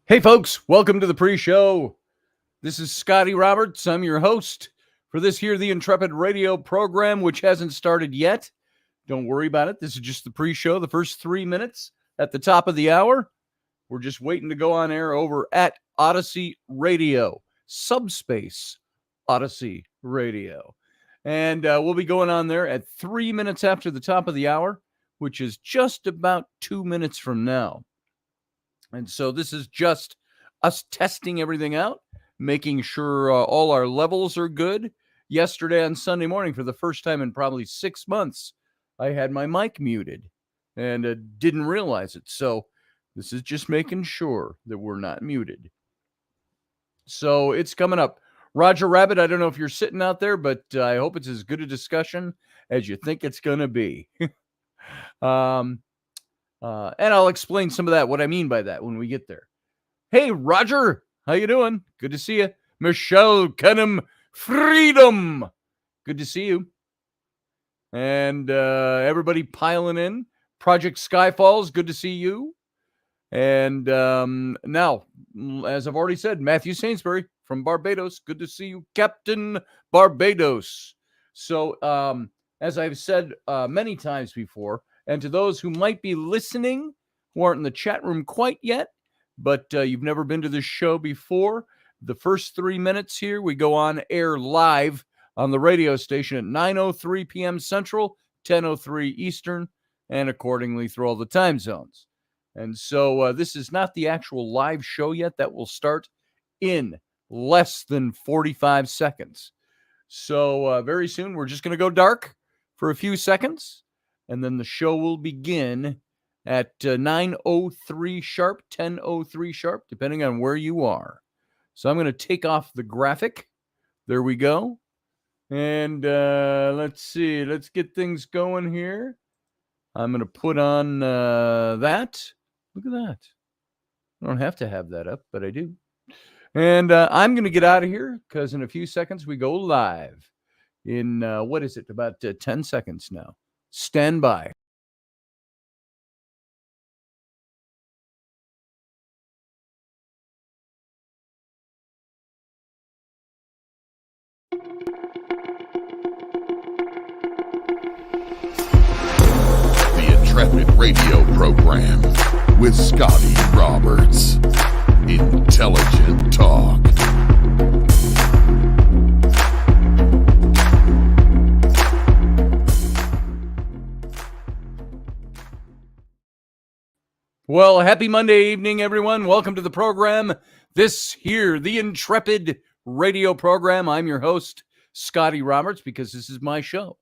Hey, folks, welcome to the pre-show. This is Scotty Roberts. I'm your host for this here, the Intrepid radio program, which hasn't started yet. Don't worry about it. This is just the pre-show, the first 3 minutes at the top of the hour. We're just waiting to go on air over at Odyssey Radio, Subspace Odyssey Radio. And we'll be going on there at 3 minutes after the top of the hour, which is just about 2 minutes from now. And so this is just us testing everything out, making sure all our levels are good. Yesterday on Sunday morning, for the first time in probably 6 months, I had my mic muted and didn't realize it. So this is just making sure that we're not muted. So it's coming up. Roger Rabbit, I don't know if you're sitting out there, but I hope it's as good a discussion as you think it's going to be. And I'll explain some of that, what I mean by that when we get there. Hey, Roger, how you doing? Good to see you. Michelle Kenham Freedom. Good to see you. And everybody piling in. Project Skyfalls, good to see you. And now, as I've already said, Matthew Sainsbury from Barbados. Good to see you, Captain Barbados. So, as I've said many times before, and to those who might be listening, who aren't in the chat room quite yet, but you've never been to this show before, the first 3 minutes here, we go on air live on the radio station at 9:03 p.m. Central, 10:03 Eastern, and accordingly through all the time zones. And so this is not the actual live show yet. That will start in less than 45 seconds. So very soon, we're just going to go dark for a few seconds. And then the show will begin at 9:03 sharp, 10:03 sharp, depending on where you are. So I'm going to take off the graphic. There we go. And let's see. Let's get things going here. I'm going to put on that. Look at that. I don't have to have that up, but I do. And I'm going to get out of here because in a few seconds we go live. In, what is it, about 10 seconds now. Stand by. The Intrepid radio program with Scotty Roberts. Intelligent talk. Well, happy Monday evening, everyone. Welcome to the program. This here, the Intrepid radio program. I'm your host, Scotty Roberts, because this is my show.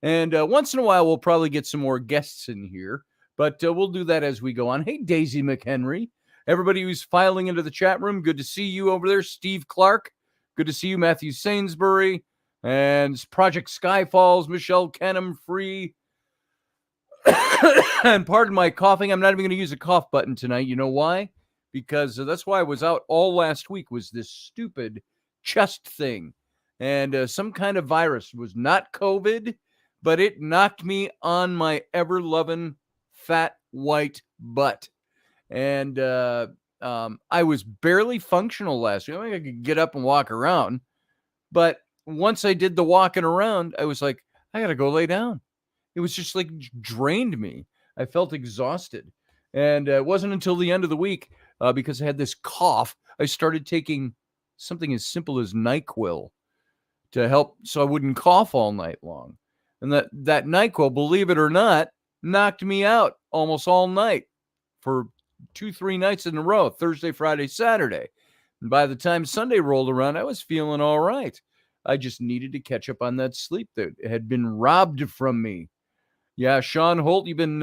And once in a while, we'll probably get some more guests in here, but we'll do that as we go on. Hey, Daisy McHenry. Everybody who's filing into the chat room, good to see you over there. Steve Clark, good to see you. Matthew Sainsbury, and Project Skyfalls, Michelle Kenham Free. And pardon my coughing. I'm not even going to use a cough button tonight. You know why? Because that's why I was out all last week, was this stupid chest thing. And some kind of virus. It was not COVID, but it knocked me on my ever-loving fat white butt. And I was barely functional last week. I mean, I could get up and walk around. But once I did the walking around, I was like, I got to go lay down. It was just like drained me. I felt exhausted. And it wasn't until the end of the week, because I had this cough, I started taking something as simple as NyQuil to help so I wouldn't cough all night long. And that NyQuil, believe it or not, knocked me out almost all night for 2-3 nights in a row, Thursday, Friday, Saturday. And by the time Sunday rolled around, I was feeling all right. I just needed to catch up on that sleep that had been robbed from me. Yeah, Sean Holt, you've been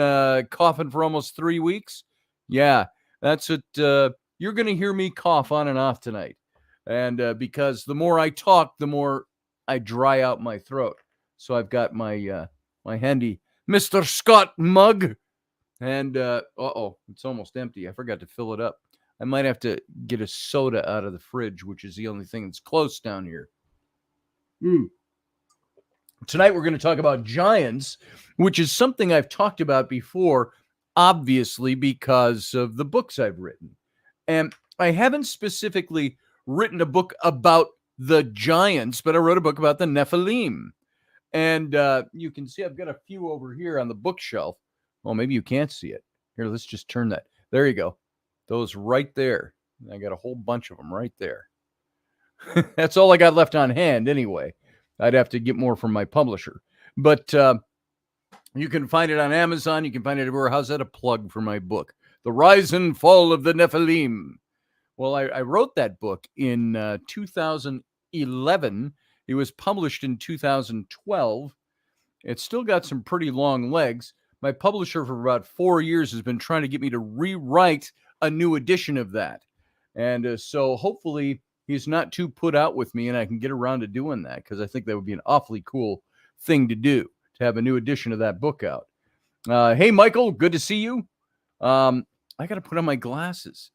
coughing for almost 3 weeks. Yeah, that's what you're going to hear me cough on and off tonight. And because the more I talk, the more I dry out my throat. So I've got my my handy Mr. Scott mug. And it's almost empty. I forgot to fill it up. I might have to get a soda out of the fridge, which is the only thing that's close down here. Tonight we're going to talk about giants, which is something I've talked about before, obviously because of the books I've written. And I haven't specifically written a book about the giants, but I wrote a book about the Nephilim. And you can see I've got a few over here on the bookshelf. Well, maybe you can't see it. Here, let's just turn that. There you go. Those right there. I got a whole bunch of them right there. That's all I got left on hand anyway. I'd have to get more from my publisher. But you can find it on Amazon. You can find it everywhere. How's that a plug for my book? The Rise and Fall of the Nephilim. Well, I wrote that book in 2011. It was published in 2012. It's still got some pretty long legs. My publisher for about 4 years has been trying to get me to rewrite a new edition of that. And so hopefully he's not too put out with me and I can get around to doing that, because I think that would be an awfully cool thing to do, to have a new edition of that book out. Hey, Michael, good to see you. I got to put on my glasses.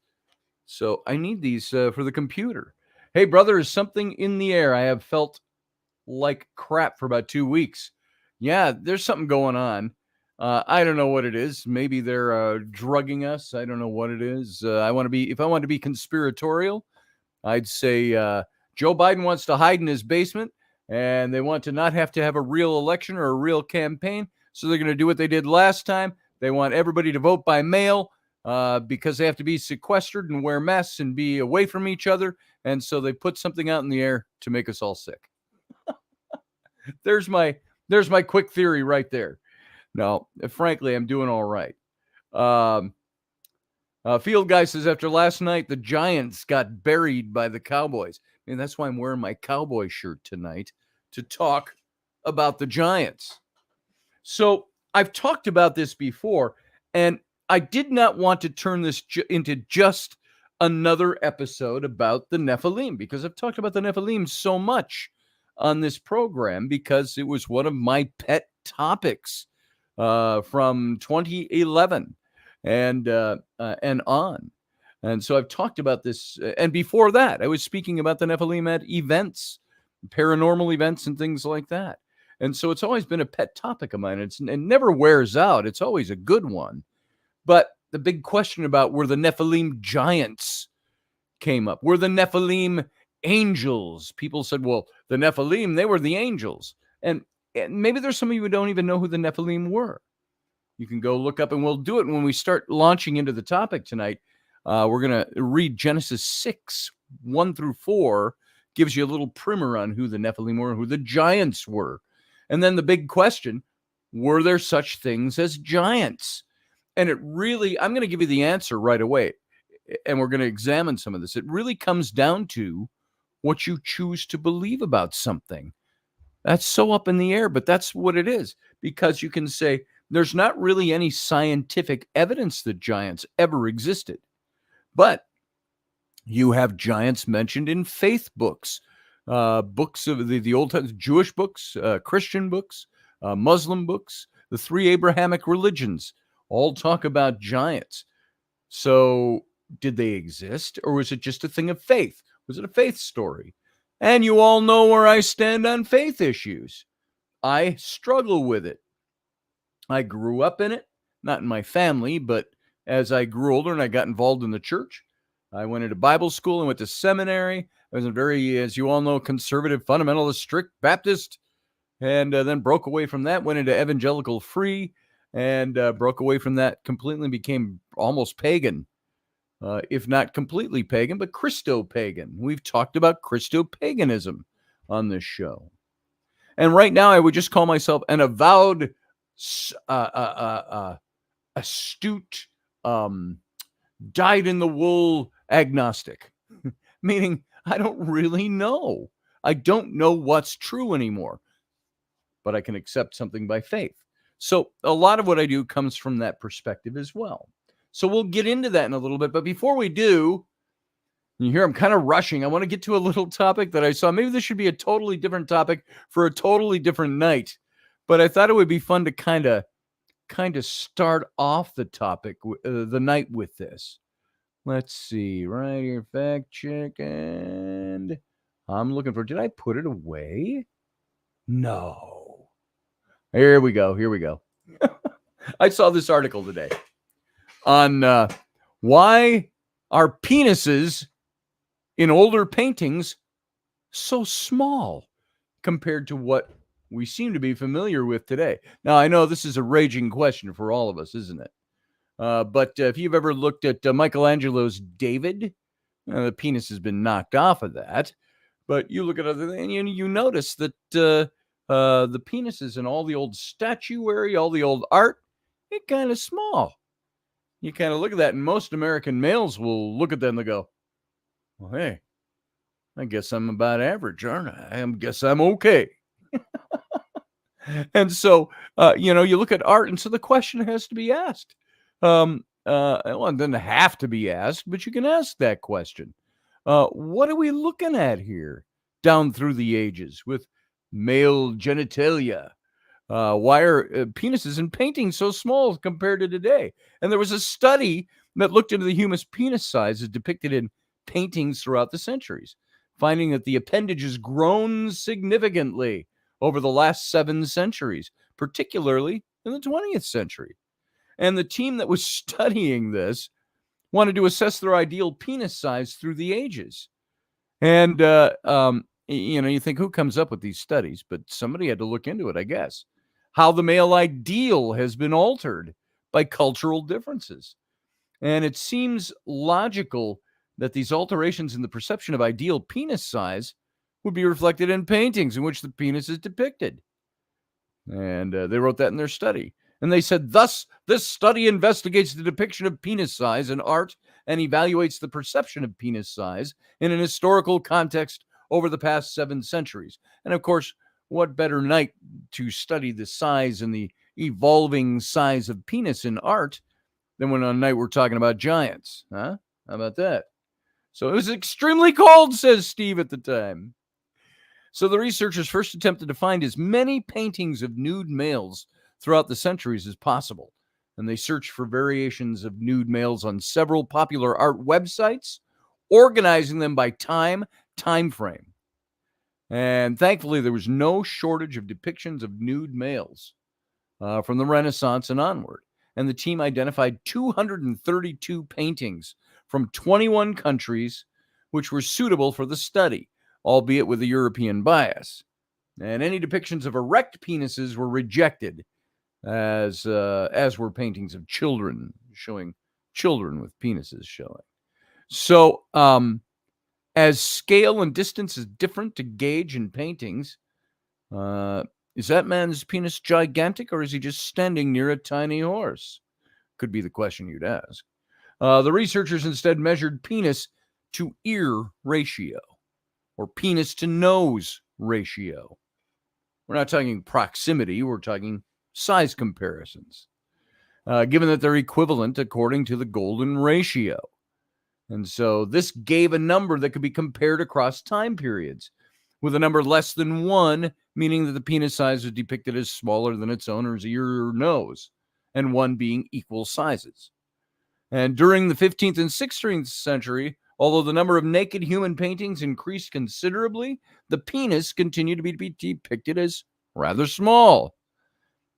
So I need these for the computer. Hey, brother, is something in the air? I have felt like crap for about 2 weeks. Yeah, there's something going on. I don't know what it is. Maybe they're drugging us. I don't know what it is. If I want to be conspiratorial, I'd say Joe Biden wants to hide in his basement, and they want to not have to have a real election or a real campaign. So they're going to do what they did last time. They want everybody to vote by mail because they have to be sequestered and wear masks and be away from each other. And so they put something out in the air to make us all sick. There's my quick theory right there. No, frankly, I'm doing all right. Field Guy says, after last night, the Giants got buried by the Cowboys. And that's why I'm wearing my cowboy shirt tonight, to talk about the Giants. So I've talked about this before, and I did not want to turn this into just another episode about the Nephilim, because I've talked about the Nephilim so much on this program, because it was one of my pet topics from 2011 and on. And so I've talked about this. And before that, I was speaking about the Nephilim at events, paranormal events and things like that. And so it's always been a pet topic of mine. It never wears out. It's always a good one. But the big question about were the Nephilim giants came up. Were the Nephilim angels? People said, well, the Nephilim, they were the angels. And maybe there's some of you who don't even know who the Nephilim were. You can go look up, and we'll do it when we start launching into the topic tonight. We're going to read Genesis 6, 1 through 4, gives you a little primer on who the Nephilim were, who the giants were. And then the big question, were there such things as giants? And it really, I'm going to give you the answer right away, and we're going to examine some of this. It really comes down to what you choose to believe about something. That's so up in the air, but that's what it is, because you can say there's not really any scientific evidence that giants ever existed, but you have giants mentioned in faith books, books of the Old Testament, Jewish books, Christian books, Muslim books, the three Abrahamic religions all talk about giants. So did they exist, or was it just a thing of faith? Was it a faith story? And you all know where I stand on faith issues. I struggle with it. I grew up in it, not in my family, but as I grew older and I got involved in the church, I went into Bible school and went to seminary. I was a very, as you all know, conservative, fundamentalist, strict Baptist, and then broke away from that, went into evangelical free, and broke away from that completely and became almost pagan. If not completely pagan, but Christo-pagan. We've talked about Christo-paganism on this show. And right now, I would just call myself an avowed, astute, dyed-in-the-wool agnostic. Meaning, I don't really know. I don't know what's true anymore. But I can accept something by faith. So a lot of what I do comes from that perspective as well. So we'll get into that in a little bit. But before we do, you hear I'm kind of rushing. I want to get to a little topic that I saw. Maybe this should be a totally different topic for a totally different night. But I thought it would be fun to kind of start off the topic, the night with this. Let's see. Right here, fact check. And I'm looking for, did I put it away? No. Here we go. I saw this article today on why are penises in older paintings so small compared to what we seem to be familiar with today? Now, I know this is a raging question for all of us, isn't it? But if you've ever looked at Michelangelo's David, the penis has been knocked off of that. But you look at other things, and you notice that the penises in all the old statuary, all the old art, it kind of small. You kind of look at that, and most American males will look at that and they go, well, hey, I guess I'm about average, aren't I? I guess I'm okay. And so, you look at art, and so the question has to be asked. Well, it doesn't have to be asked, but you can ask that question. What are we looking at here down through the ages with male genitalia? Why are penises in paintings so small compared to today? And there was a study that looked into the human penis size as depicted in paintings throughout the centuries, finding that the appendage has grown significantly over the last 7 centuries, particularly in the 20th century. And the team that was studying this wanted to assess their ideal penis size through the ages. And, you think, who comes up with these studies? But somebody had to look into it, I guess. How the male ideal has been altered by cultural differences. And it seems logical that these alterations in the perception of ideal penis size would be reflected in paintings in which the penis is depicted. And they wrote that in their study. And they said, thus, this study investigates the depiction of penis size in art and evaluates the perception of penis size in an historical context over the past 7 centuries. And of course, what better night to study the size and the evolving size of penis in art than when on a night we're talking about giants, huh? How about that? So it was extremely cold, says Steve at the time. So the researchers first attempted to find as many paintings of nude males throughout the centuries as possible. And they searched for variations of nude males on several popular art websites, organizing them by time frame. And thankfully, there was no shortage of depictions of nude males from the Renaissance and onward. And the team identified 232 paintings from 21 countries, which were suitable for the study, albeit with a European bias. And any depictions of erect penises were rejected, as were paintings of children, showing children with penises showing. So, as scale and distance is different to gauge in paintings, is that man's penis gigantic, or is he just standing near a tiny horse? Could be the question you'd ask. The researchers instead measured penis to ear ratio, or penis to nose ratio. We're not talking proximity, we're talking size comparisons, given that they're equivalent according to the golden ratio. And so this gave a number that could be compared across time periods, with a number less than 1, meaning that the penis size was depicted as smaller than its owner's ear or nose, and 1 being equal sizes. And during the 15th and 16th century, although the number of naked human paintings increased considerably, the penis continued to be depicted as rather small.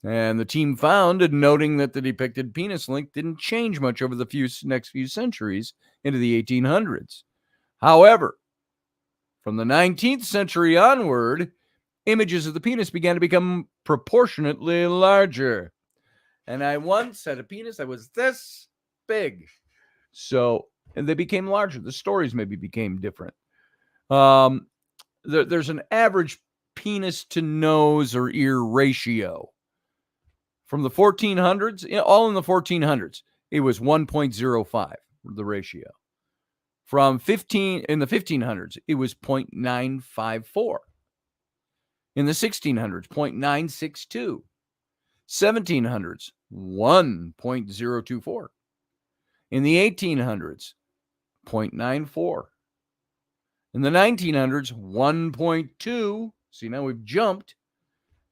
And the team found, noting that the depicted penis length didn't change much over the next few centuries into the 1800s. However, from the 19th century onward, images of the penis began to become proportionately larger. And I once had a penis that was this big. So, and they became larger. The stories maybe became different. There's an average penis to nose or ear ratio. From the 1400s, all in the 1400s, it was 1.05, the ratio. In the 1500s, it was 0.954. In the 1600s, 0.962. 1700s, 1.024. In the 1800s, 0.94. In the 1900s, 1.2. See, now we've jumped.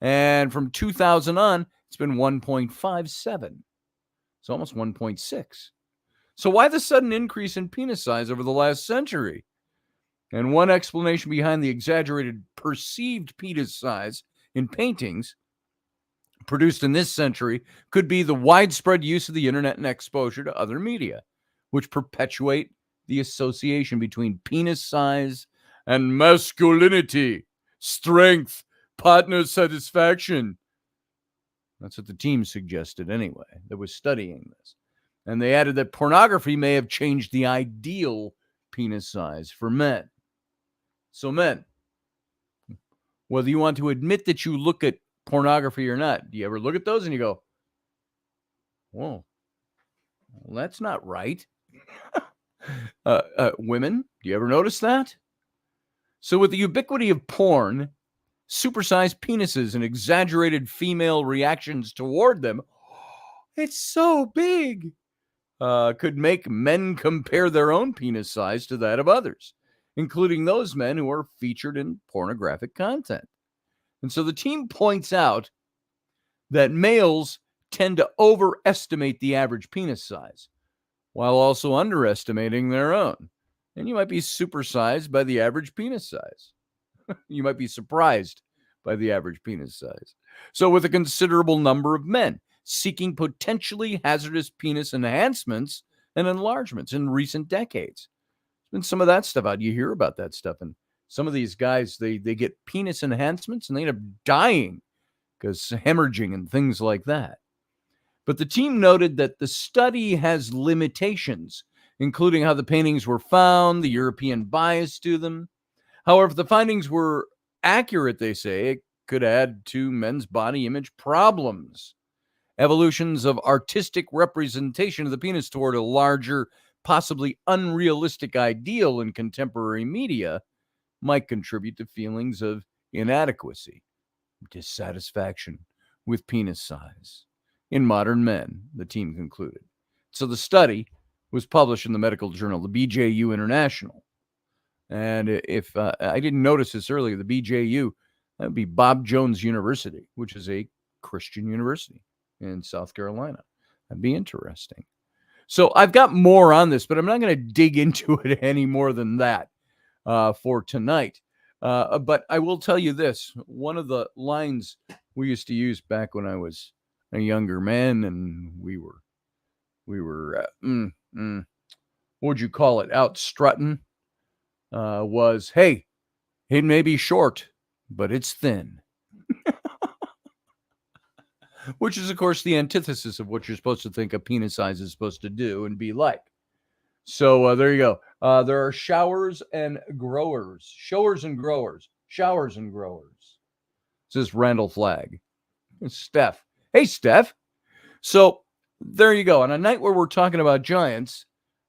And from 2000 on, it's been 1.57. It's almost 1.6. So why the sudden increase in penis size over the last century? And one explanation behind the exaggerated perceived penis size in paintings produced in this century could be the widespread use of the internet and exposure to other media, which perpetuate the association between penis size and masculinity, strength, partner satisfaction. That's what the team suggested anyway, that was studying this. And they added that pornography may have changed the ideal penis size for men. So men, whether you want to admit that you look at pornography or not, do you ever look at those and you go, whoa, well, that's not right? Women, do you ever notice that? So with the ubiquity of porn, supersized penises and exaggerated female reactions toward them, it's so big, could make men compare their own penis size to that of others, including those men who are featured in pornographic content. And so the team points out that males tend to overestimate the average penis size while also underestimating their own. And you might be supersized by the average penis size. You might be surprised by the average penis size. So with a considerable number of men seeking potentially hazardous penis enhancements and enlargements in recent decades. There's been some of that stuff out. You hear about that stuff. And some of these guys, they get penis enhancements and they end up dying because hemorrhaging and things like that. But the team noted that the study has limitations, including how the paintings were found, the European bias to them. However, if the findings were accurate, they say, it could add to men's body image problems. Evolutions of artistic representation of the penis toward a larger, possibly unrealistic ideal in contemporary media might contribute to feelings of inadequacy, dissatisfaction with penis size in modern men, the team concluded. So the study was published in the medical journal, the BJU International. And if I didn't notice this earlier, the BJU, that would be Bob Jones University, which is a Christian university in South Carolina. That'd be interesting. So I've got more on this, but I'm not going to dig into it any more than that for tonight. But I will tell you this. One of the lines we used to use back when I was a younger man and we were what would you call it, out strutting, was, hey, it may be short, but it's thin. Which is, of course, the antithesis of what you're supposed to think a penis size is supposed to do and be like. So there you go. There are showers and growers. Showers and growers. Showers and growers. This is Randall Flagg. It's Steph. Hey, Steph. So there you go. On a night where we're talking about giants,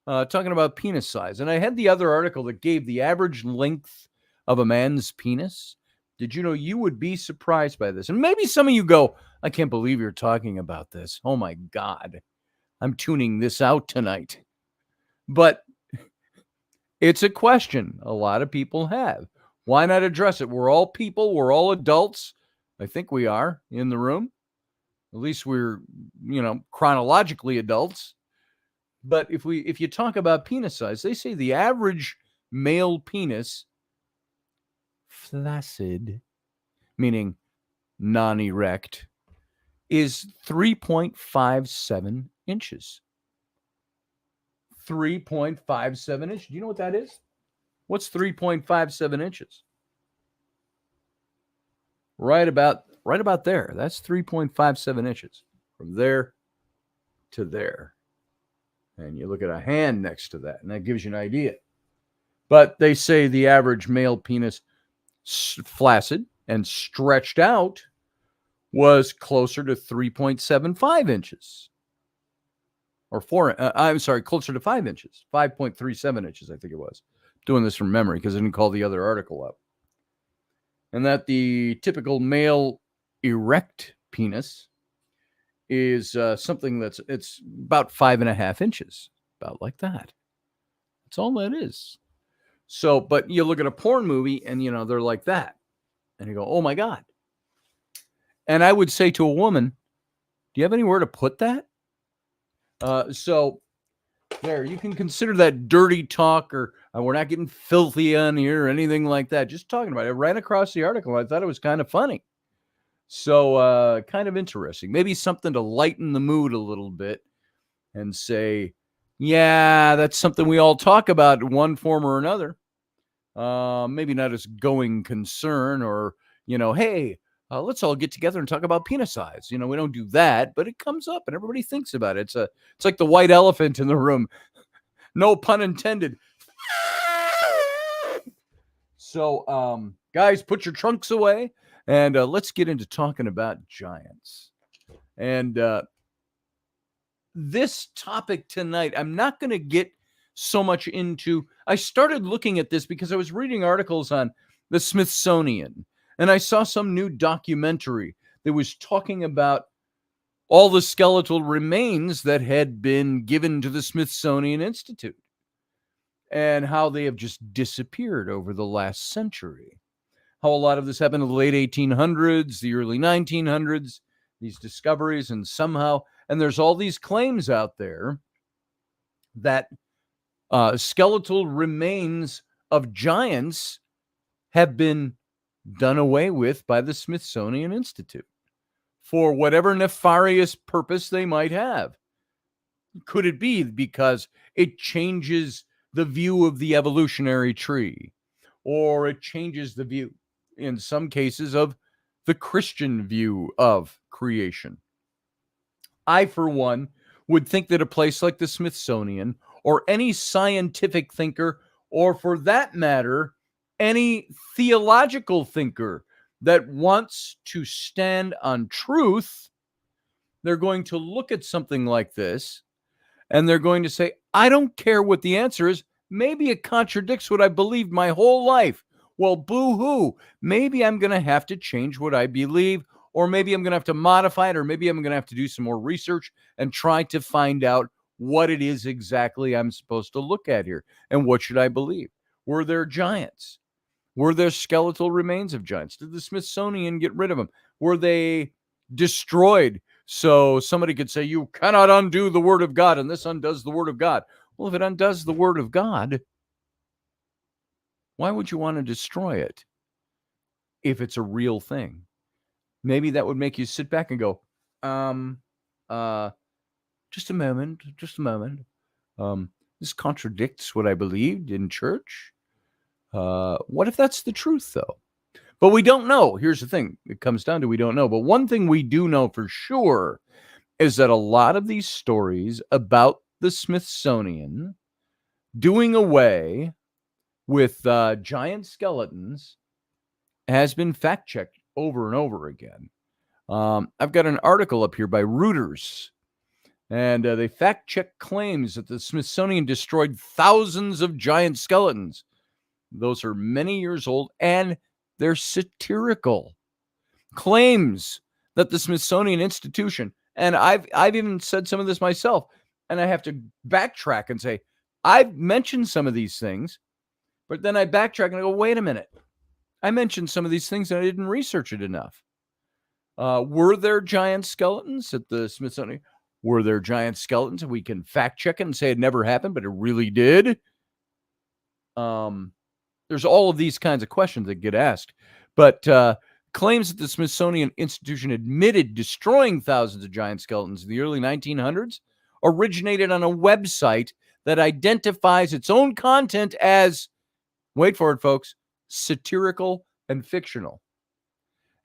talking about penis size. And I had the other article that gave the average length of a man's penis. Did you know you would be surprised by this? And maybe some of you go, I can't believe you're talking about this. Oh, my God. I'm tuning this out tonight. But it's a question a lot of people have. Why not address it? We're all people. We're all adults. I think we are in the room. At least we're, chronologically adults. But if you talk about penis size, they say the average male penis, flaccid, meaning non-erect, is 3.57 inches. 3.57 inches. Do you know what that is? What's 3.57 inches? Right about there. That's 3.57 inches from there to there. And you look at a hand next to that, and that gives you an idea. But they say the average male penis, flaccid and stretched out, was closer to 3.75 inches. Or closer to 5 inches. 5.37 inches, I think it was. Doing this from memory because I didn't call the other article up. And that the typical male erect penis is something it's about 5.5 inches. About like that. That's all that is. So, but you look at a porn movie and, they're like that. And you go, oh my God. And I would say to a woman, do you have anywhere to put that? So there, you can consider that dirty talk, or we're not getting filthy on here or anything like that. Just talking about it. I ran across the article. I thought it was kind of funny. So kind of interesting. Maybe something to lighten the mood a little bit and say, Yeah, that's something we all talk about in one form or another. Maybe not as going concern or, hey, let's all get together and talk about penis size. We don't do that, but it comes up and everybody thinks about it. It's like the white elephant in the room. No pun intended. So, guys, put your trunks away and let's get into talking about giants. And this topic tonight, I'm not going to get so much into. I started looking at this because I was reading articles on the Smithsonian, and I saw some new documentary that was talking about all the skeletal remains that had been given to the Smithsonian Institute and how they have just disappeared over the last century. How a lot of this happened in the late 1800s, the early 1900s, these discoveries, and there's all these claims out there that skeletal remains of giants have been done away with by the Smithsonian Institute for whatever nefarious purpose they might have. Could it be because it changes the view of the evolutionary tree, or it changes the view, in some cases, of the Christian view of creation? I, for one, would think that a place like the Smithsonian or any scientific thinker, or for that matter, any theological thinker that wants to stand on truth, they're going to look at something like this and they're going to say, I don't care what the answer is. Maybe it contradicts what I believed my whole life. Well, boo-hoo. Maybe I'm going to have to change what I believe, or maybe I'm going to have to modify it, or maybe I'm going to have to do some more research and try to find out what it is exactly I'm supposed to look at here. And what should I believe? Were there giants? Were there skeletal remains of giants? Did the Smithsonian get rid of them? Were they destroyed so somebody could say, you cannot undo the word of God, and this undoes the word of God? Well, if it undoes the word of God, why would you want to destroy it if it's a real thing? Maybe that would make you sit back and go, just a moment. This contradicts what I believed in church. What if that's the truth, though? But we don't know. Here's the thing. It comes down to we don't know. But one thing we do know for sure is that a lot of these stories about the Smithsonian doing away with giant skeletons has been fact-checked over and over again. I've got an article up here by Reuters, and they fact-check claims that the Smithsonian destroyed thousands of giant skeletons. Those are many years old, and they're satirical claims that the Smithsonian Institution, and I've even said some of this myself, and I have to backtrack and say, I've mentioned some of these things, but then I backtrack and I go, wait a minute. I mentioned some of these things and I didn't research it enough. Were there giant skeletons at the Smithsonian? Were there giant skeletons? We can fact check it and say it never happened, but it really did. There's all of these kinds of questions that get asked. But claims that the Smithsonian Institution admitted destroying thousands of giant skeletons in the early 1900s originated on a website that identifies its own content as, wait for it, folks, satirical and fictional.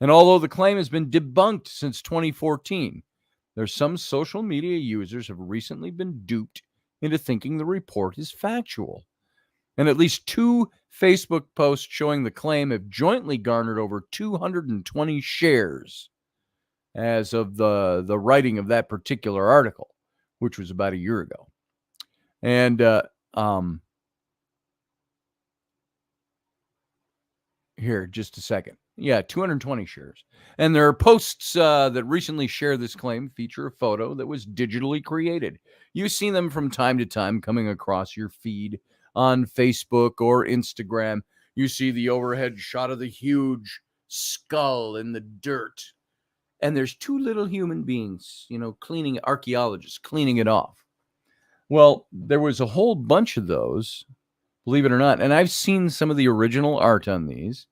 And although the claim has been debunked since 2014, there's some social media users have recently been duped into thinking the report is factual. And at least 2 Facebook posts showing the claim have jointly garnered over 220 shares as of the writing of that particular article, which was about a year ago. And here, just a second. Yeah, 220 shares. And there are posts that recently share this claim feature a photo that was digitally created. You see them from time to time coming across your feed on Facebook or Instagram. You see the overhead shot of the huge skull in the dirt. And there's 2 little human beings, archaeologists cleaning it off. Well, there was a whole bunch of those, believe it or not. And I've seen some of the original art on these,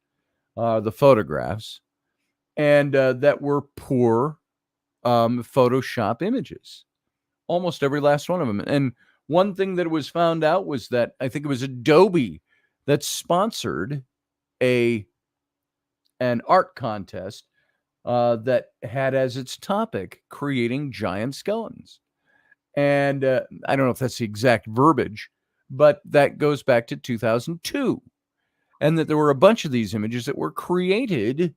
the photographs, and that were poor Photoshop images. Almost every last one of them. And One thing that was found out was that I think it was Adobe that sponsored an art contest that had as its topic creating giant skeletons. And I don't know if that's the exact verbiage, but that goes back to 2002. And that there were a bunch of these images that were created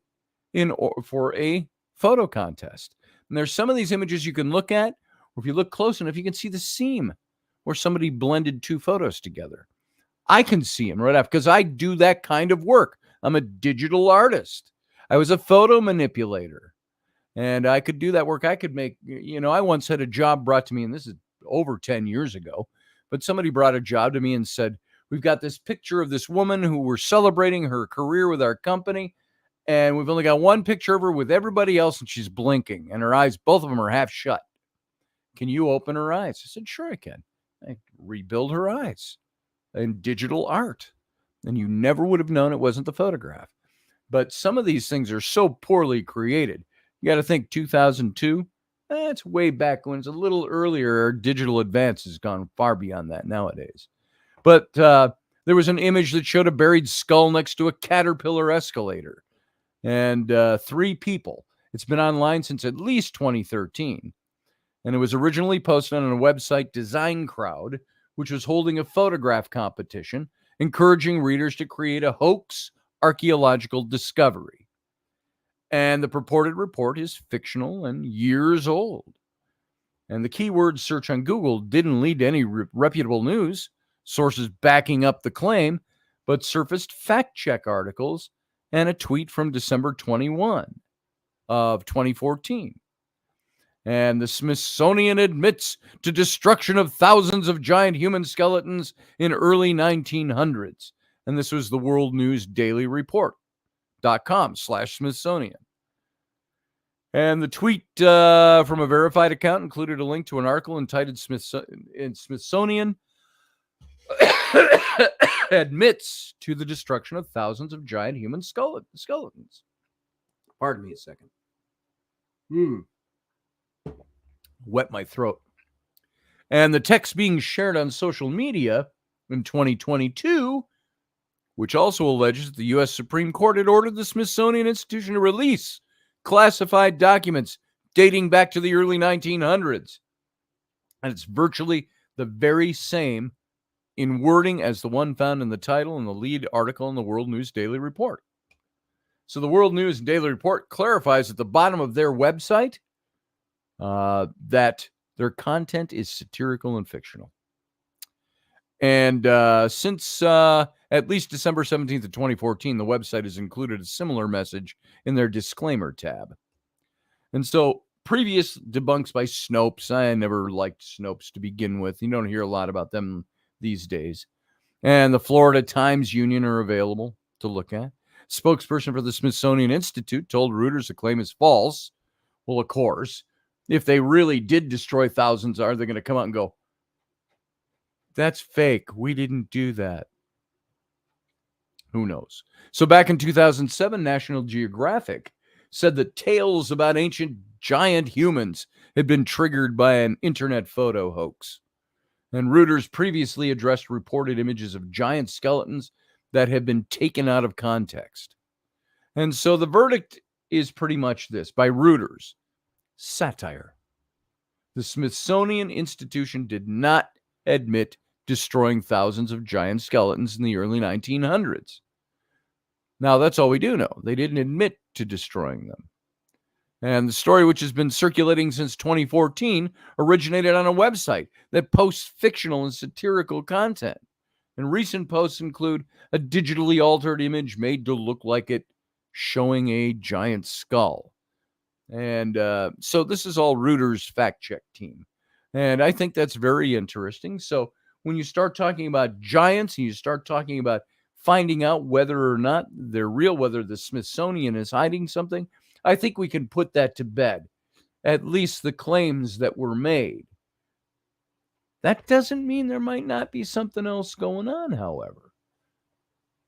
for a photo contest. And there's some of these images you can look at, or if you look close enough, you can see the seam where somebody blended two photos together. I can see them right off because I do that kind of work. I'm a digital artist. I was a photo manipulator, and I could do that work. I could make, I once had a job brought to me, and this is over 10 years ago, but somebody brought a job to me and said, we've got this picture of this woman who we're celebrating her career with our company, and we've only got one picture of her with everybody else, and she's blinking, and her eyes, both of them are half shut. Can you open her eyes? I said, sure I can. I rebuild her eyes in digital art, and you never would have known it wasn't the photograph. But some of these things are so poorly created. You got to think 2002, that's way back when it's a little earlier. Our digital advance has gone far beyond that nowadays. But there was an image that showed a buried skull next to a caterpillar escalator and 3 people. It's been online since at least 2013. And it was originally posted on a website, Design Crowd, which was holding a photograph competition, encouraging readers to create a hoax archaeological discovery. And the purported report is fictional and years old. And the keyword search on Google didn't lead to any reputable news, sources backing up the claim, but surfaced fact-check articles and a tweet from December 21 of 2014. And the Smithsonian admits to destruction of thousands of giant human skeletons in early 1900s. And this was the World News Daily Report.com/Smithsonian. And the tweet from a verified account included a link to an article entitled Smithsonian admits to the destruction of thousands of giant human skeletons. Pardon me a second. Wet my throat. And the text being shared on social media in 2022, which also alleges that the U.S. Supreme Court had ordered the Smithsonian Institution to release classified documents dating back to the early 1900s. And it's virtually the very same in wording as the one found in the title and the lead article in the World News Daily Report. So the World News Daily Report clarifies at the bottom of their website that their content is satirical and fictional. And since at least December 17th of 2014, the website has included a similar message in their disclaimer tab. And so previous debunks by Snopes, I never liked Snopes to begin with. You don't hear a lot about them these days. And the Florida Times Union are available to look at. Spokesperson for the Smithsonian Institute told Reuters the claim is false. Well, of course, if they really did destroy thousands, are they going to come out and go, that's fake, we didn't do that? Who knows? So back in 2007, National Geographic said that tales about ancient giant humans had been triggered by an internet photo hoax. And Reuters previously addressed reported images of giant skeletons that had been taken out of context. And so the verdict is pretty much this, by Reuters: satire. The Smithsonian Institution did not admit destroying thousands of giant skeletons in the early 1900s. Now, that's all we do know. They didn't admit to destroying them. And the story, which has been circulating since 2014, originated on a website that posts fictional and satirical content. And recent posts include a digitally altered image made to look like it, showing a giant skull. And so this is all Reuters fact-check team. And I think that's very interesting. So when you start talking about giants and you start talking about finding out whether or not they're real, whether the Smithsonian is hiding something, I think we can put that to bed, at least the claims that were made. That doesn't mean there might not be something else going on, however.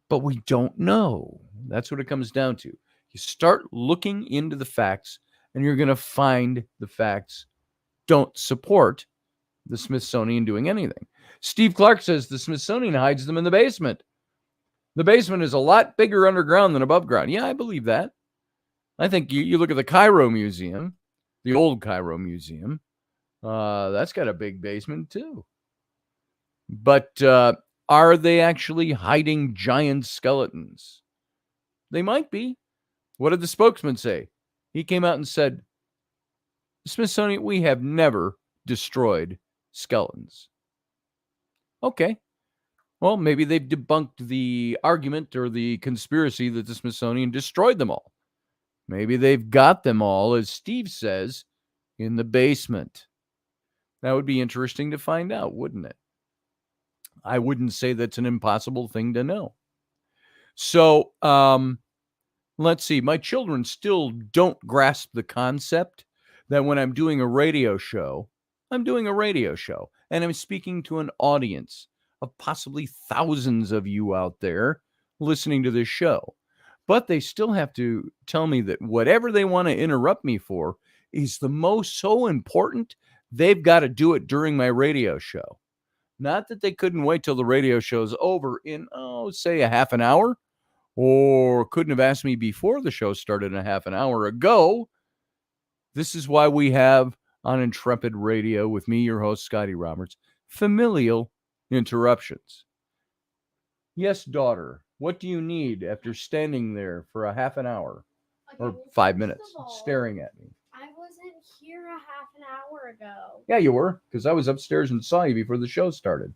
But we don't know. That's what it comes down to. You start looking into the facts, and you're going to find the facts don't support the Smithsonian doing anything. Steve Clark says the Smithsonian hides them in the basement. The basement is a lot bigger underground than above ground. Yeah, I believe that. I think you look at the Cairo Museum, the old Cairo Museum. That's got a big basement too. But are they actually hiding giant skeletons? They might be. What did the spokesman say? He came out and said, Smithsonian, we have never destroyed skeletons. Okay. Well, maybe they've debunked the argument or the conspiracy that the Smithsonian destroyed them all. Maybe they've got them all, as Steve says, in the basement. That would be interesting to find out, wouldn't it? I wouldn't say that's an impossible thing to know. So, let's see. My children still don't grasp the concept that when I'm doing a radio show, I'm doing a radio show and I'm speaking to an audience of possibly thousands of you out there listening to this show. But they still have to tell me that whatever they want to interrupt me for is so important, they've got to do it during my radio show. Not that they couldn't wait till the radio show's over in, say a half an hour, or couldn't have asked me before the show started a half an hour ago. This is why we have on Intrepid Radio with me, your host, Scotty Roberts, familial interruptions. Yes, daughter, what do you need after standing there for a half an hour or 5 minutes staring at me? I wasn't here a half an hour ago. Yeah, you were, because I was upstairs and saw you before the show started.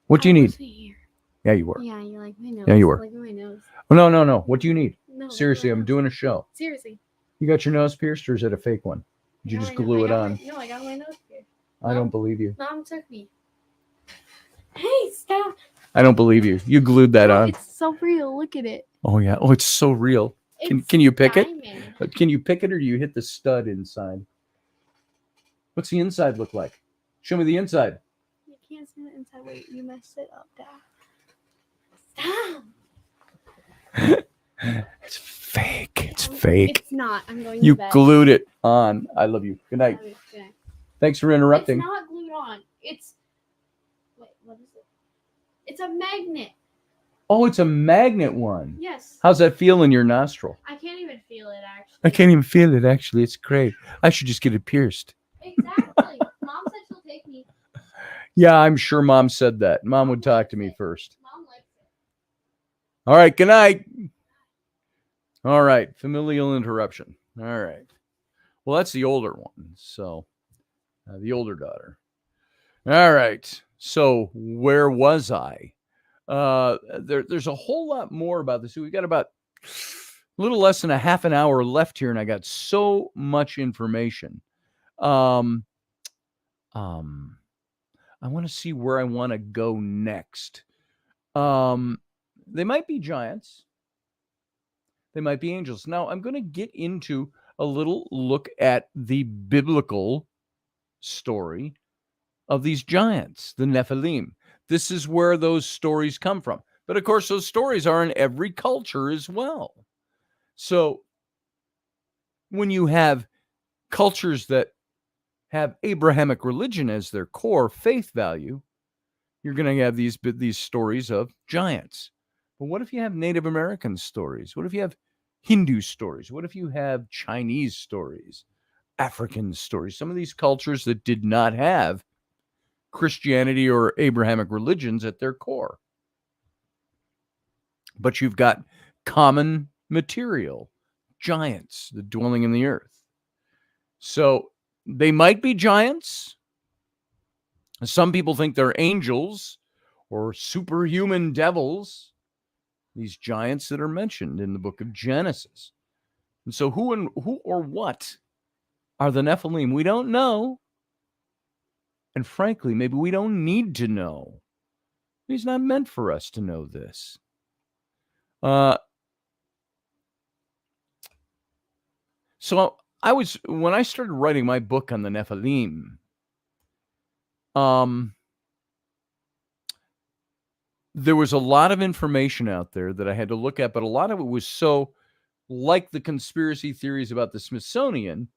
What do you need? Here. Yeah, you were. Yeah, you like my nose. Yeah, you were. Like my nose. Oh, no. What do you need? No, Seriously, I'm doing a show. Seriously. You got your nose pierced, or is it a fake one? Did you just glue it on? No, I got my nose pierced. I don't believe you. Mom took me. Hey, stop. I don't believe you. You glued that on. It's so real. Look at it. Oh, yeah. Oh, it's so real. Can you pick it? Can you pick it, or do you hit the stud inside? What's the inside look like? Show me the inside. You can't see the inside. Wait, you messed it up, Dad. Stop. It's fake. It's fake. It's not. I'm going You to bed. glued it on. I love you. Good night. Good night. Thanks for interrupting. It's not glued on. It's... Wait, what is it? It's a magnet. Oh, it's a magnet one. Yes. How's that feel in your nostril? I can't even feel it, actually. I can't even feel it, actually. It's great. I should just get it pierced. Exactly. Mom said she'll take me. Yeah, I'm sure Mom said that. Mom would talk to me first. Mom likes it. All right, good night. All right, familial interruption. All right. Well, that's the older one. So, the older daughter. All right. So, where was I? There's a whole lot more about this. We got about a little less than a half an hour left here, and I got so much information. I want to see where I want to go next. They might be giants. They might be angels. Now, I'm going to get into a little look at the biblical story of these giants, the Nephilim. This is where those stories come from. But of course, those stories are in every culture as well. So when you have cultures that have Abrahamic religion as their core faith value, you're going to have these stories of giants. But what if you have Native American stories? What if you have Hindu stories? What if you have Chinese stories, African stories? Some of these cultures that did not have Christianity or Abrahamic religions at their core. But you've got common material, giants, the dwelling in the earth. So they might be giants. Some people think they're angels or superhuman devils, these giants that are mentioned in the book of Genesis. And so who or what are the Nephilim? We don't know. And frankly, maybe we don't need to know. It's not meant for us to know this. So when I started writing my book on the Nephilim, there was a lot of information out there that I had to look at, but a lot of it was so like the conspiracy theories about the Smithsonian,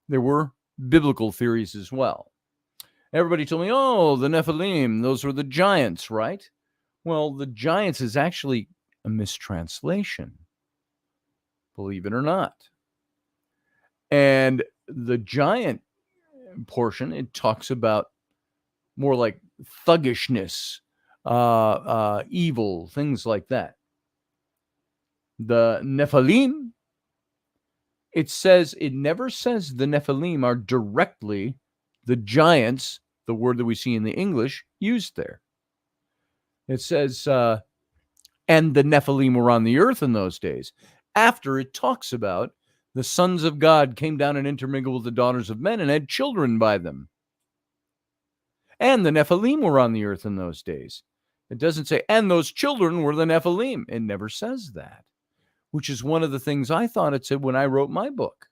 there were biblical theories as well. Everybody told me, oh, the Nephilim, those were the giants, right? Well, the giants is actually a mistranslation, believe it or not. And the giant portion, it talks about more like thuggishness, evil, things like that. The Nephilim, it never says the Nephilim are directly the giants, the word that we see in the English, used there. It says, and the Nephilim were on the earth in those days. After it talks about the sons of God came down and intermingled with the daughters of men and had children by them. And the Nephilim were on the earth in those days. It doesn't say, and those children were the Nephilim. It never says that, which is one of the things I thought it said when I wrote my book.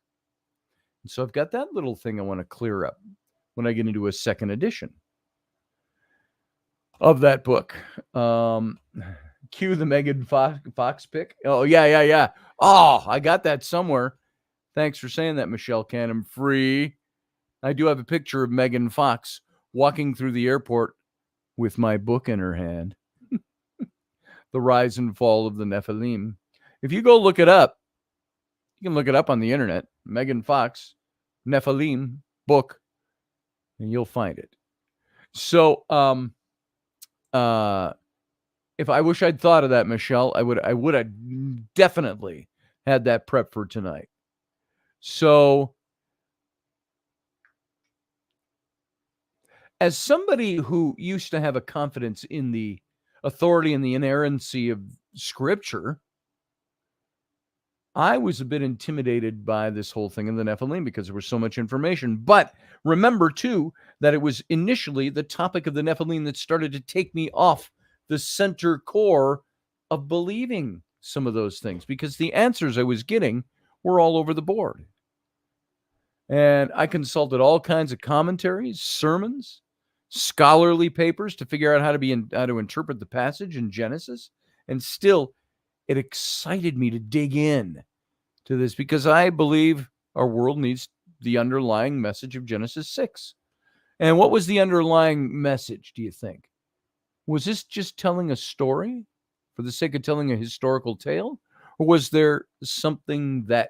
And so I've got that little thing I want to clear up when I get into a second edition of that book. Cue the Megan Fox pick. Oh, yeah. Oh, I got that somewhere. Thanks for saying that, Michelle Canham. Free. I do have a picture of Megan Fox walking through the airport with my book in her hand. The Rise and Fall of the Nephilim. If you go look it up, you can look it up on the internet. Megan Fox, Nephilim book, and you'll find it. So, if I wish I'd thought of that, Michelle, I would have definitely had that prep for tonight. So, as somebody who used to have a confidence in the authority and the inerrancy of Scripture, I was a bit intimidated by this whole thing in the Nephilim because there was so much information. But remember, too, that it was initially the topic of the Nephilim that started to take me off the center core of believing some of those things, because the answers I was getting were all over the board. And I consulted all kinds of commentaries, sermons, scholarly papers to figure out how to interpret the passage in Genesis. And still, it excited me to dig in to this because I believe our world needs the underlying message of Genesis 6. And what was the underlying message, do you think? Was this just telling a story for the sake of telling a historical tale? Or was there something that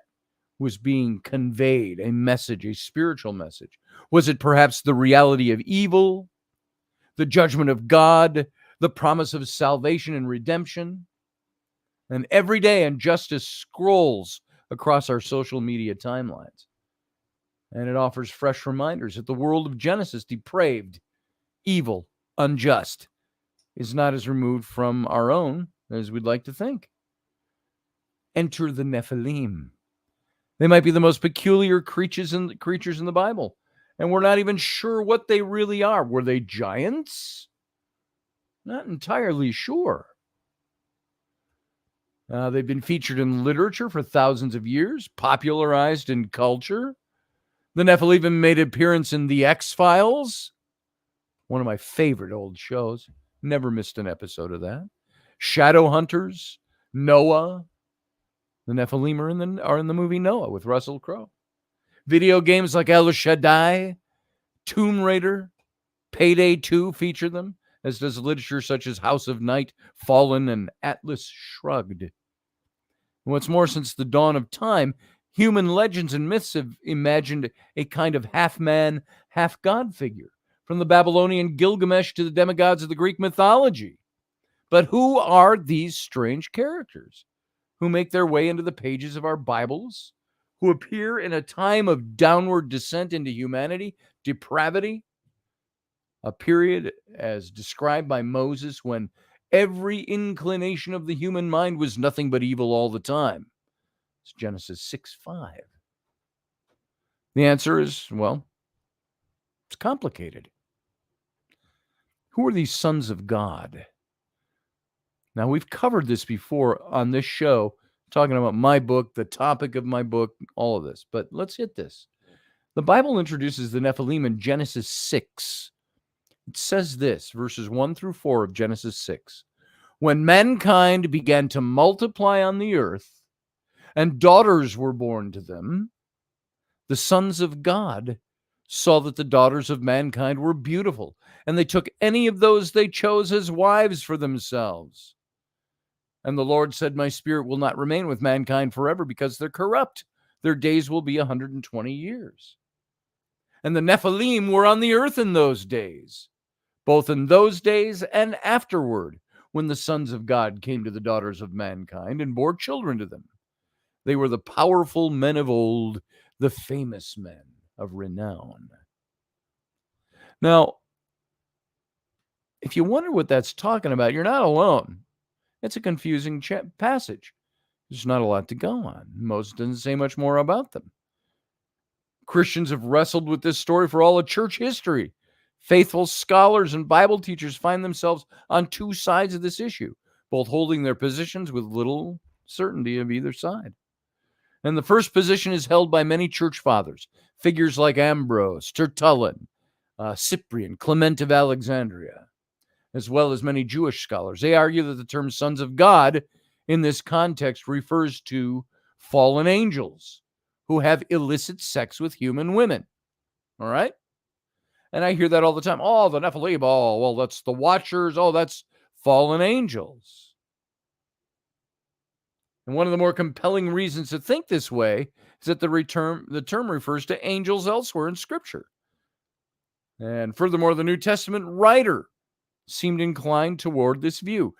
was being conveyed, a message, a spiritual message? Was it perhaps the reality of evil, the judgment of God, the promise of salvation and redemption? And every day injustice scrolls across our social media timelines. And it offers fresh reminders that the world of Genesis, depraved, evil, unjust, is not as removed from our own as we'd like to think. Enter the Nephilim. They might be the most peculiar creatures in the Bible, and we're not even sure what they really are. Were they giants? Not entirely sure. They've been featured in literature for thousands of years, popularized in culture. The Nephilim even made an appearance in The X-Files, one of my favorite old shows. Never missed an episode of that. Shadowhunters, Noah. The Nephilim are in the movie Noah with Russell Crowe. Video games like El Shaddai, Tomb Raider, Payday 2 feature them, as does literature such as House of Night, Fallen, and Atlas Shrugged. What's more, since the dawn of time, human legends and myths have imagined a kind of half-man, half-god figure, from the Babylonian Gilgamesh to the demigods of the Greek mythology. But who are these strange characters who make their way into the pages of our Bibles, who appear in a time of downward descent into humanity, depravity, a period as described by Moses when every inclination of the human mind was nothing but evil all the time? It's Genesis 6:5. The answer is, well, it's complicated. Who are these sons of God? Now, we've covered this before on this show, talking about my book, the topic of my book, all of this. But let's hit this. The Bible introduces the Nephilim in Genesis 6. It says this, verses 1 through 4 of Genesis 6. When mankind began to multiply on the earth, and daughters were born to them, the sons of God saw that the daughters of mankind were beautiful, and they took any of those they chose as wives for themselves. And the Lord said, my spirit will not remain with mankind forever because they're corrupt. Their days will be 120 years. And the Nephilim were on the earth in those days, both in those days and afterward, when the sons of God came to the daughters of mankind and bore children to them. They were the powerful men of old, the famous men of renown. Now, if you wonder what that's talking about, you're not alone. It's a confusing passage. There's not a lot to go on. Moses doesn't say much more about them. Christians have wrestled with this story for all of church history. Faithful scholars and Bible teachers find themselves on two sides of this issue, both holding their positions with little certainty of either side. And the first position is held by many church fathers, figures like Ambrose, Tertullian, Cyprian, Clement of Alexandria, as well as many Jewish scholars. They argue that the term sons of God in this context refers to fallen angels who have illicit sex with human women. All right? And I hear that all the time. Oh, the Nephilim. Oh, well, that's the Watchers. Oh, that's fallen angels. And one of the more compelling reasons to think this way is that the term refers to angels elsewhere in Scripture. And furthermore, the New Testament writer seemed inclined toward this view.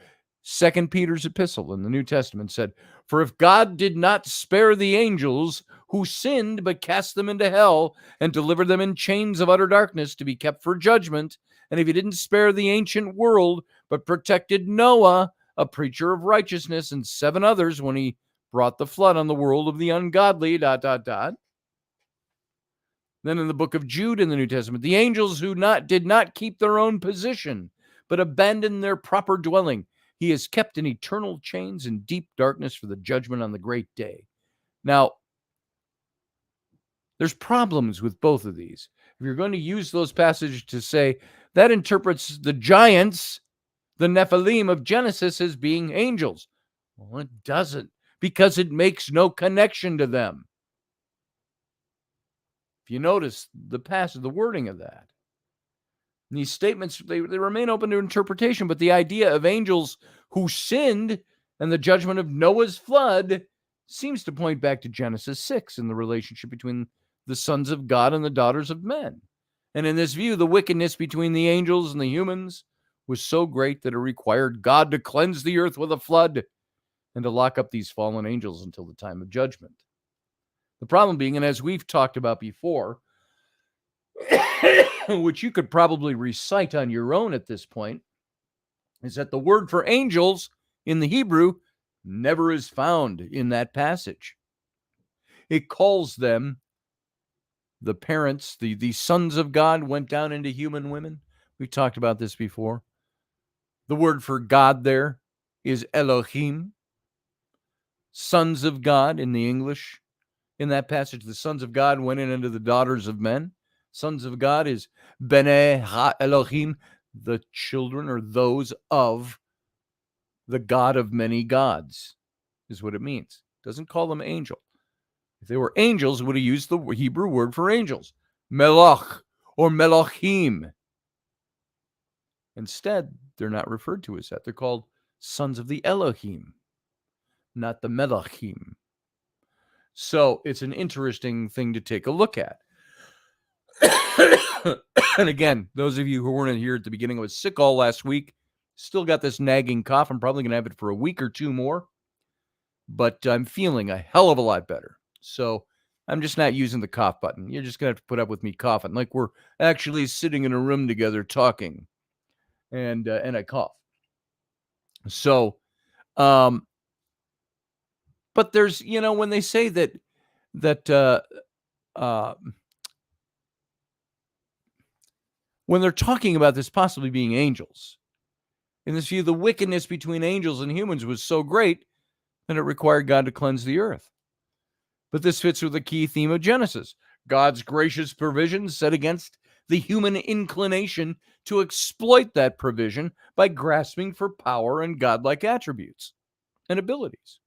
2 Peter's epistle in the New Testament said, for if God did not spare the angels who sinned, but cast them into hell and delivered them in chains of utter darkness to be kept for judgment, and if he didn't spare the ancient world, but protected Noah, a preacher of righteousness, and 7 others when he brought the flood on the world of the ungodly, Then in the book of Jude in the New Testament, the angels who did not keep their own position, but abandoned their proper dwelling, he is kept in eternal chains and deep darkness for the judgment on the great day. Now, there's problems with both of these. If you're going to use those passages to say, that interprets the giants, the Nephilim of Genesis, as being angels. Well, it doesn't, because it makes no connection to them. If you notice the wording of that. These statements, they remain open to interpretation, but the idea of angels who sinned and the judgment of Noah's flood seems to point back to Genesis 6 and the relationship between the sons of God and the daughters of men. And in this view, the wickedness between the angels and the humans was so great that it required God to cleanse the earth with a flood and to lock up these fallen angels until the time of judgment. The problem being, and as we've talked about before, which you could probably recite on your own at this point, is that the word for angels in the Hebrew never is found in that passage. It calls them the parents, the sons of God went down into human women. We talked about this before. The word for God there is Elohim. Sons of God in the English. In that passage, the sons of God went in into the daughters of men. Sons of God is B'nai Ha-Elohim, the children or those of the God of many gods, is what it means. It doesn't call them angel. If they were angels, it would have used the Hebrew word for angels, Melach or Melochim. Instead, they're not referred to as that. They're called sons of the Elohim, not the Melochim. So it's an interesting thing to take a look at. And again, those of you who weren't here at the beginning, I was sick all last week. Still got this nagging cough. I'm probably going to have it for a week or two more. But I'm feeling a hell of a lot better. So I'm just not using the cough button. You're just going to have to put up with me coughing like we're actually sitting in a room together talking. And I cough. So, but there's, when they say that when they're talking about this possibly being angels, in this view, the wickedness between angels and humans was so great that it required God to cleanse the earth. But this fits with the key theme of Genesis. God's gracious provision set against the human inclination to exploit that provision by grasping for power and godlike attributes and abilities.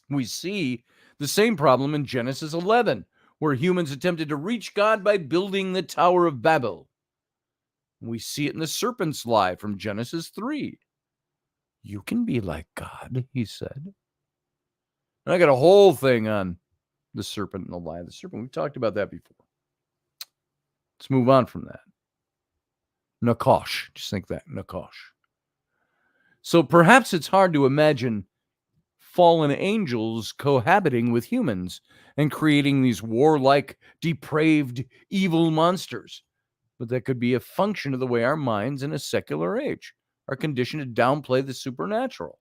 We see the same problem in Genesis 11, where humans attempted to reach God by building the Tower of Babel. We see it in the serpent's lie from Genesis 3. You can be like God, he said. And I got a whole thing on the serpent and the lie of the serpent. We've talked about that before. Let's move on from that. Nakash. Just think that. Nakash. So perhaps it's hard to imagine fallen angels cohabiting with humans and creating these warlike, depraved, evil monsters. But that could be a function of the way our minds in a secular age are conditioned to downplay the supernatural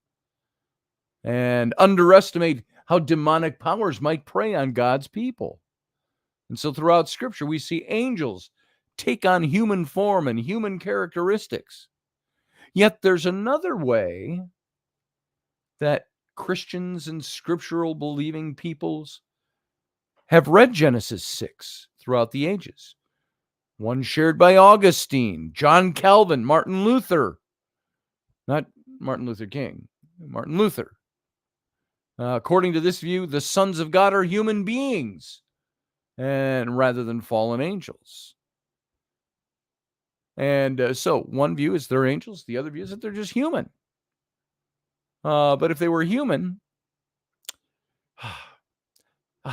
and underestimate how demonic powers might prey on God's people. And so throughout Scripture, we see angels take on human form and human characteristics. Yet there's another way that Christians and scriptural believing peoples have read Genesis 6 throughout the ages. One shared by Augustine, John Calvin, Martin Luther. Not Martin Luther King, Martin Luther. According to this view, the sons of God are human beings, and rather than fallen angels. And so one view is they're angels. The other view is that they're just human. But if they were human,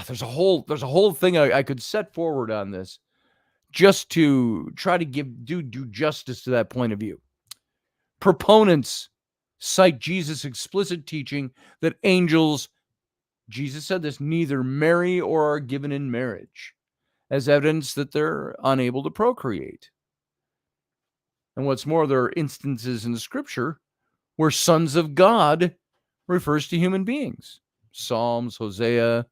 there's a whole thing I could set forward on this just to try to do justice to that point of view. Proponents cite Jesus' explicit teaching that angels, Jesus said this, neither marry or are given in marriage, as evidence that they're unable to procreate. And what's more, there are instances in the Scripture where sons of God refers to human beings. Psalms, Hosea,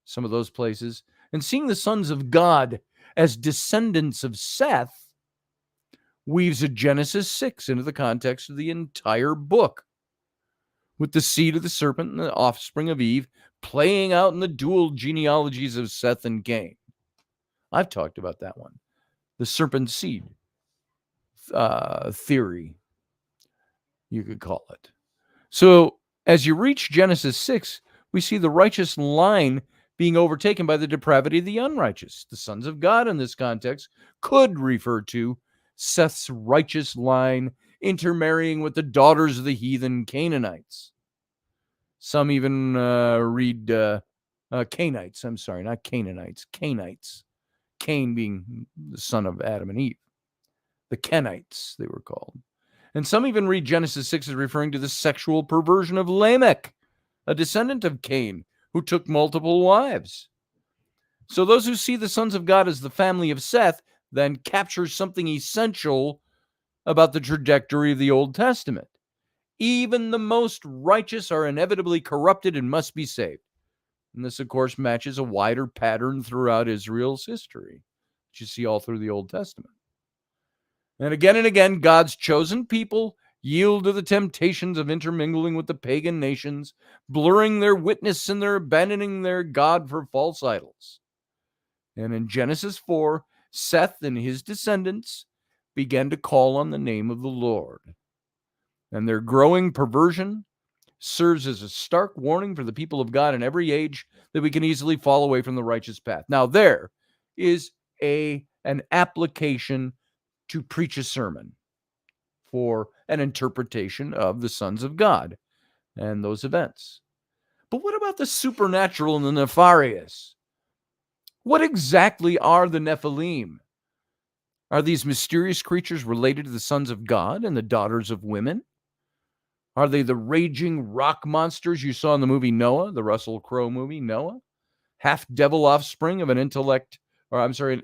some of those places. And seeing the sons of God as descendants of Seth weaves a Genesis 6 into the context of the entire book, with the seed of the serpent and the offspring of Eve playing out in the dual genealogies of Seth and Cain. I've talked about that one. The serpent seed theory, you could call it. So as you reach Genesis 6, we see the righteous line being overtaken by the depravity of the unrighteous. The sons of God in this context could refer to Seth's righteous line intermarrying with the daughters of the heathen Canaanites. Some even read Cainites. I'm sorry, not Canaanites. Cainites. Cain being the son of Adam and Eve. The Kenites, they were called. And some even read Genesis 6 as referring to the sexual perversion of Lamech, a descendant of Cain, who took multiple wives. So those who see the sons of God as the family of Seth then capture something essential about the trajectory of the Old Testament. Even the most righteous are inevitably corrupted and must be saved. And this, of course, matches a wider pattern throughout Israel's history, which you see all through the Old Testament. And again, God's chosen people yield to the temptations of intermingling with the pagan nations, blurring their witness and their abandoning their God for false idols. And in Genesis 4, Seth and his descendants began to call on the name of the Lord. And their growing perversion serves as a stark warning for the people of God in every age that we can easily fall away from the righteous path. Now, there is an application to preach a sermon for an interpretation of the sons of God and those events. But what about the supernatural and the nefarious? What exactly are the Nephilim? Are these mysterious creatures related to the sons of God and the daughters of women? Are they the raging rock monsters you saw in the movie Noah, the Russell Crowe movie Noah? Half-devil offspring of an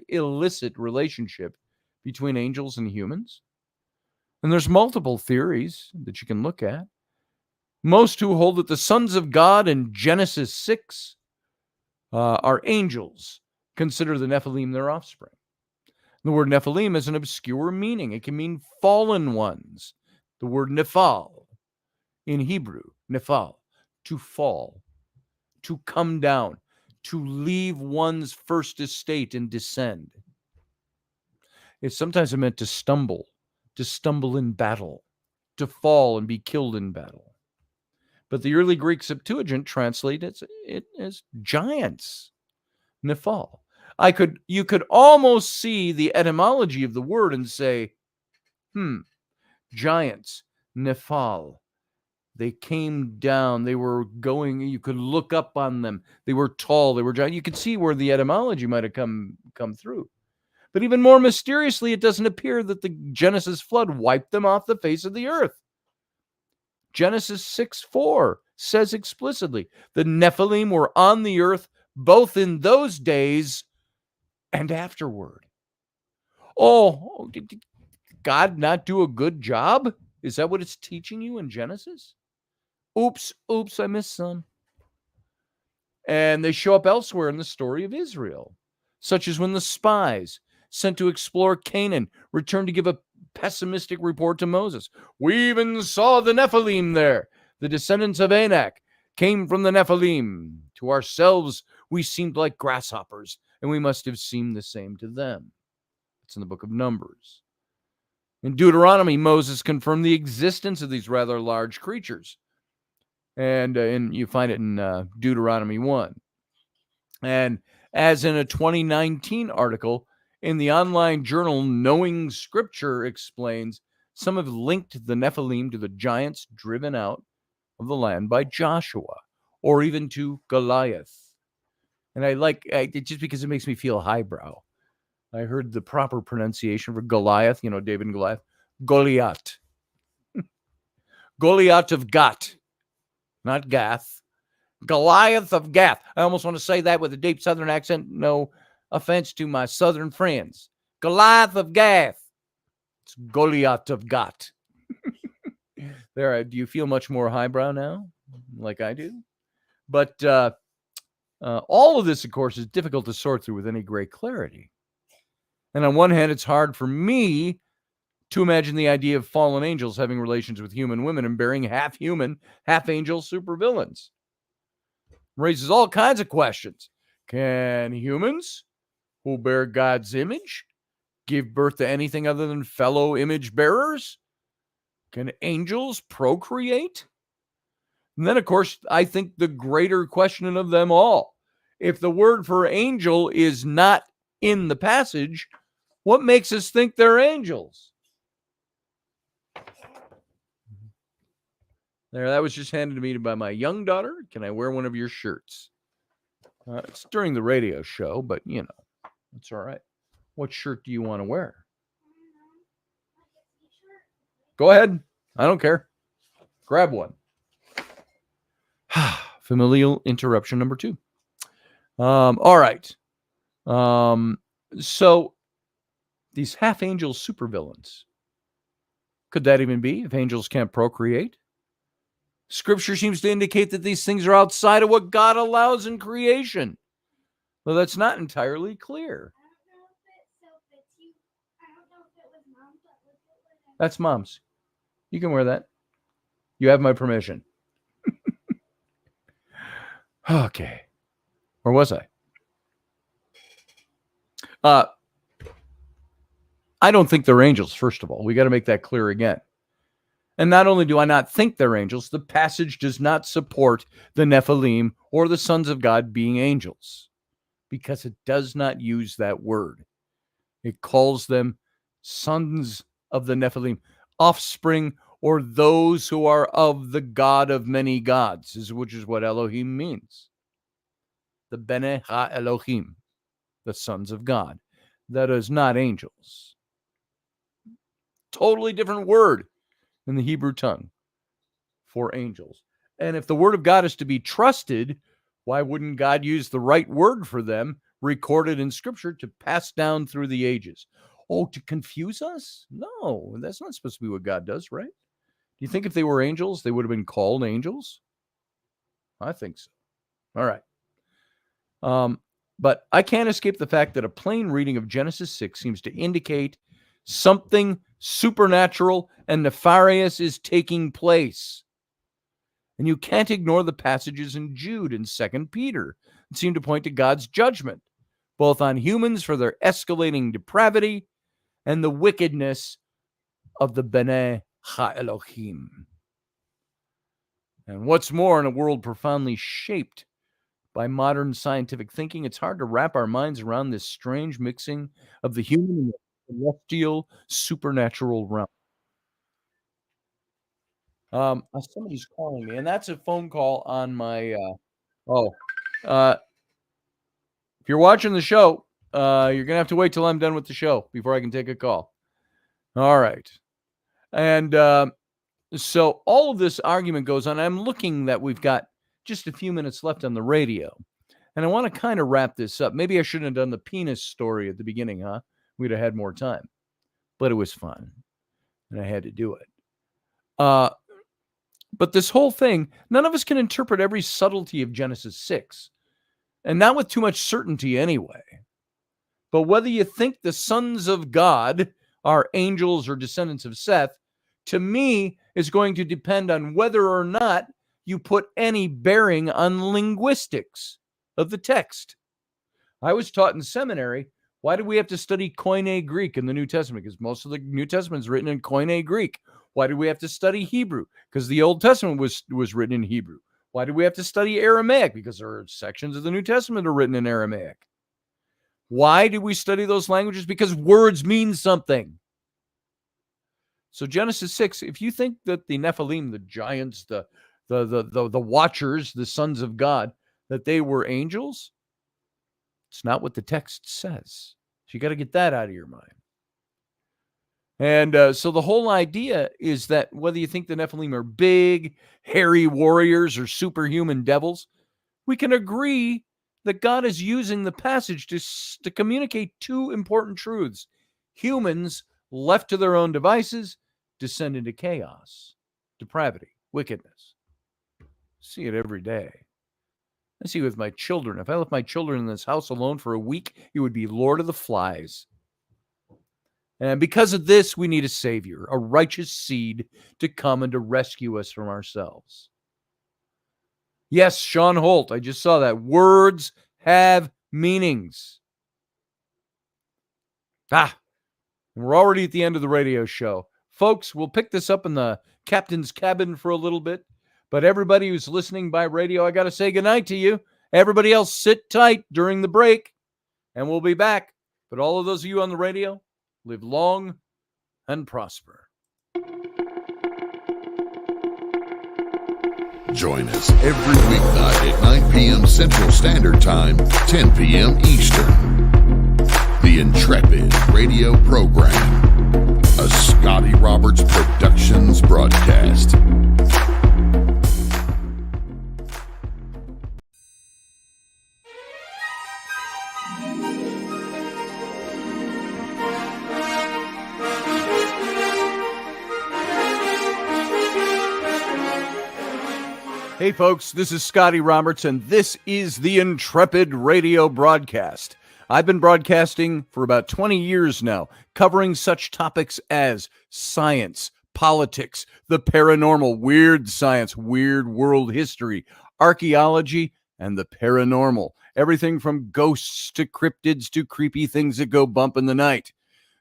illicit relationship between angels and humans? And there's multiple theories that you can look at. Most who hold that the sons of God in Genesis 6 are angels consider the Nephilim their offspring. The word Nephilim has an obscure meaning. It can mean fallen ones. The word Nephal in Hebrew, Nephal, to fall, to come down, to leave one's first estate and descend. It's sometimes meant to stumble in battle, to fall and be killed in battle. But the early Greek Septuagint translates it as giants, Nephal. you could almost see the etymology of the word and say, giants, Nephal. They came down. They were going. You could look up on them. They were tall. They were giant. You could see where the etymology might have come through. But even more mysteriously, it doesn't appear that the Genesis flood wiped them off the face of the earth. Genesis 6:4 says explicitly, the Nephilim were on the earth both in those days and afterward. Oh, did God not do a good job? Is that what it's teaching you in Genesis? Oops, I missed some. And they show up elsewhere in the story of Israel, such as when the spies sent to explore Canaan returned to give a pessimistic report to Moses. We even saw the Nephilim there. The descendants of Anak came from the Nephilim. To ourselves, we seemed like grasshoppers, and we must have seemed the same to them. It's in the book of Numbers. In Deuteronomy, Moses confirmed the existence of these rather large creatures. And you find it in Deuteronomy 1. And as in a 2019 article in the online journal Knowing Scripture explains, some have linked the Nephilim to the giants driven out of the land by Joshua, or even to Goliath. And I just because it makes me feel highbrow. I heard the proper pronunciation for Goliath, David and Goliath, Goliath. Goliath of Gath, not Gath. Goliath of Gath. I almost want to say that with a deep Southern accent. No offense to my Southern friends. Goliath of Gath. It's Goliath of Gath. There, do you feel much more highbrow now, like I do? But all of this, of course, is difficult to sort through with any great clarity. And on one hand, it's hard for me to imagine the idea of fallen angels having relations with human women and bearing half human, half angel supervillains. Raises all kinds of questions. Can humans who bear God's image give birth to anything other than fellow image bearers? Can angels procreate? And then, of course, I think the greater question of them all, if the word for angel is not in the passage, what makes us think they're angels? There, that was just handed to me by my young daughter. Can I wear one of your shirts? It's during the radio show, but, it's all right. What shirt do you want to wear? Go ahead. I don't care. Grab one. Familial interruption number 2. All right. So these half-angel supervillains, could that even be if angels can't procreate? Scripture seems to indicate that these things are outside of what God allows in creation. Well, that's not entirely clear. That's Mom's. You can wear that. You have my permission. Okay. Where was I? I don't think they're angels, first of all. We got to make that clear again. And not only do I not think they're angels, the passage does not support the Nephilim or the sons of God being angels, because it does not use that word. It calls them sons of the Nephilim, offspring, or those who are of the God of many gods, which is what Elohim means. The Bene Ha-Elohim, the sons of God. That is not angels. Totally different word in the Hebrew tongue for angels. And if the word of God is to be trusted, why wouldn't God use the right word for them recorded in Scripture to pass down through the ages? Oh, to confuse us? No, that's not supposed to be what God does, right? Do you think if they were angels, they would have been called angels? I think so. All right. But I can't escape the fact that a plain reading of Genesis 6 seems to indicate something supernatural and nefarious is taking place. And you can't ignore the passages in Jude and 2 Peter that seem to point to God's judgment, both on humans for their escalating depravity and the wickedness of the Bene Ha-Elohim. And what's more, in a world profoundly shaped by modern scientific thinking, it's hard to wrap our minds around this strange mixing of the human and the celestial supernatural realm. Somebody's calling me, and that's a phone call on my if you're watching the show, you're gonna have to wait till I'm done with the show before I can take a call. All right. And so all of this argument goes on. I'm looking that we've got just a few minutes left on the radio, and I want to kind of wrap this up. Maybe I shouldn't have done the penis story at the beginning, huh? We'd have had more time, but it was fun, and I had to do it. But this whole thing, none of us can interpret every subtlety of Genesis 6, and not with too much certainty anyway. But whether you think the sons of God are angels or descendants of Seth, to me, is going to depend on whether or not you put any bearing on linguistics of the text. I was taught in seminary, why do we have to study Koine Greek in the New Testament? Because most of the New Testament is written in Koine Greek. Why do we have to study Hebrew? Because the Old Testament was written in Hebrew. Why do we have to study Aramaic? Because there are sections of the New Testament that are written in Aramaic. Why do we study those languages? Because words mean something. So Genesis 6, if you think that the Nephilim, the giants, the watchers, the sons of God, that they were angels, it's not what the text says. So you got to get that out of your mind. And so the whole idea is that whether you think the Nephilim are big, hairy warriors or superhuman devils, we can agree that God is using the passage to communicate two important truths. Humans, left to their own devices, descend into chaos, depravity, wickedness. See it every day. I see it with my children. If I left my children in this house alone for a week, it would be Lord of the Flies. And because of this, we need a savior, a righteous seed to come and to rescue us from ourselves. Yes, Sean Holt, I just saw that. Words have meanings. We're already at the end of the radio show. Folks, we'll pick this up in the captain's cabin for a little bit. But everybody who's listening by radio, I got to say goodnight to you. Everybody else, sit tight during the break, and we'll be back. But all of those of you on the radio, live long and prosper. Join us every weeknight at 9 p.m. Central Standard Time, 10 p.m. Eastern. The Intrepid Radio Program, a Scotty Roberts Productions broadcast. Hey folks, this is Scotty Roberts, and this is the Intrepid Radio broadcast. I've been broadcasting for about 20 years now, covering such topics as science, politics, the paranormal, weird science, weird world history, archaeology, and the paranormal. Everything from ghosts to cryptids to creepy things that go bump in the night.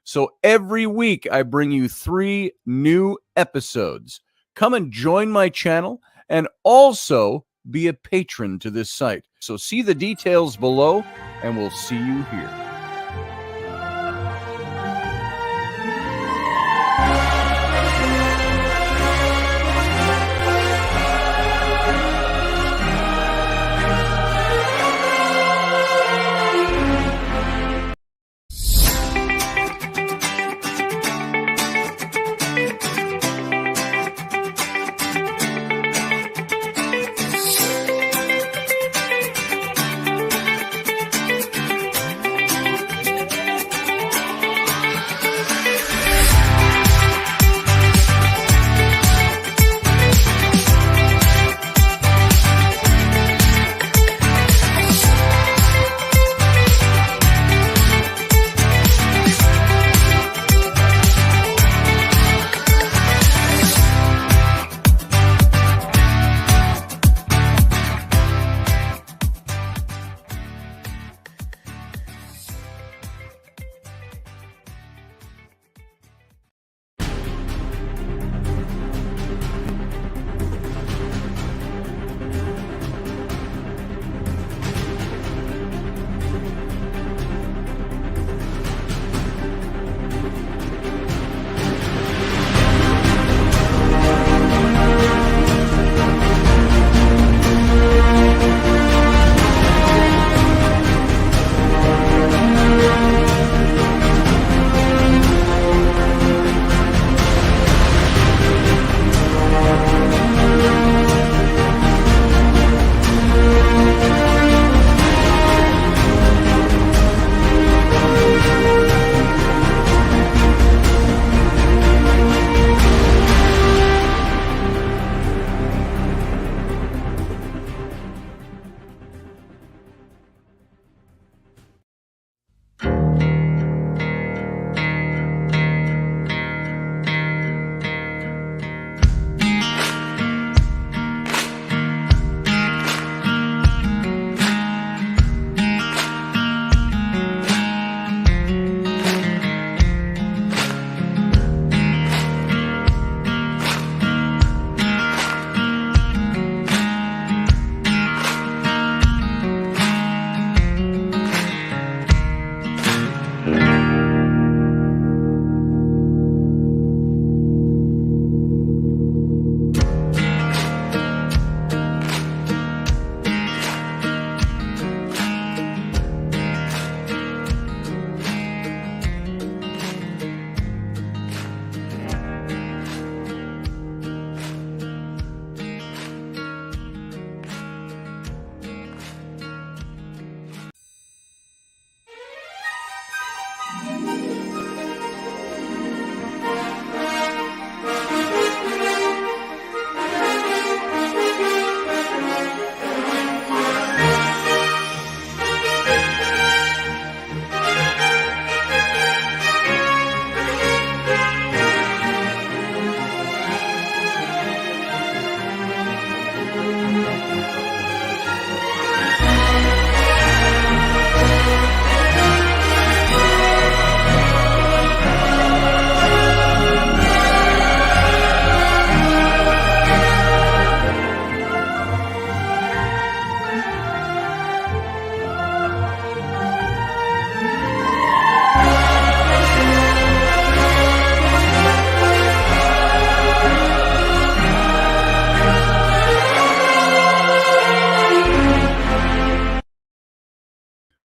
So every week I bring you 3 new episodes. Come and join my channel and also be a patron to this site. So see the details below, and we'll see you here.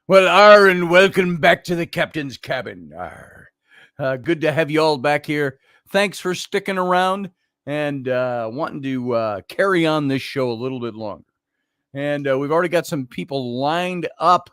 Well, R, and welcome back to the captain's cabin. R. Good to have you all back here. Thanks for sticking around and wanting to carry on this show a little bit longer. And we've already got some people lined up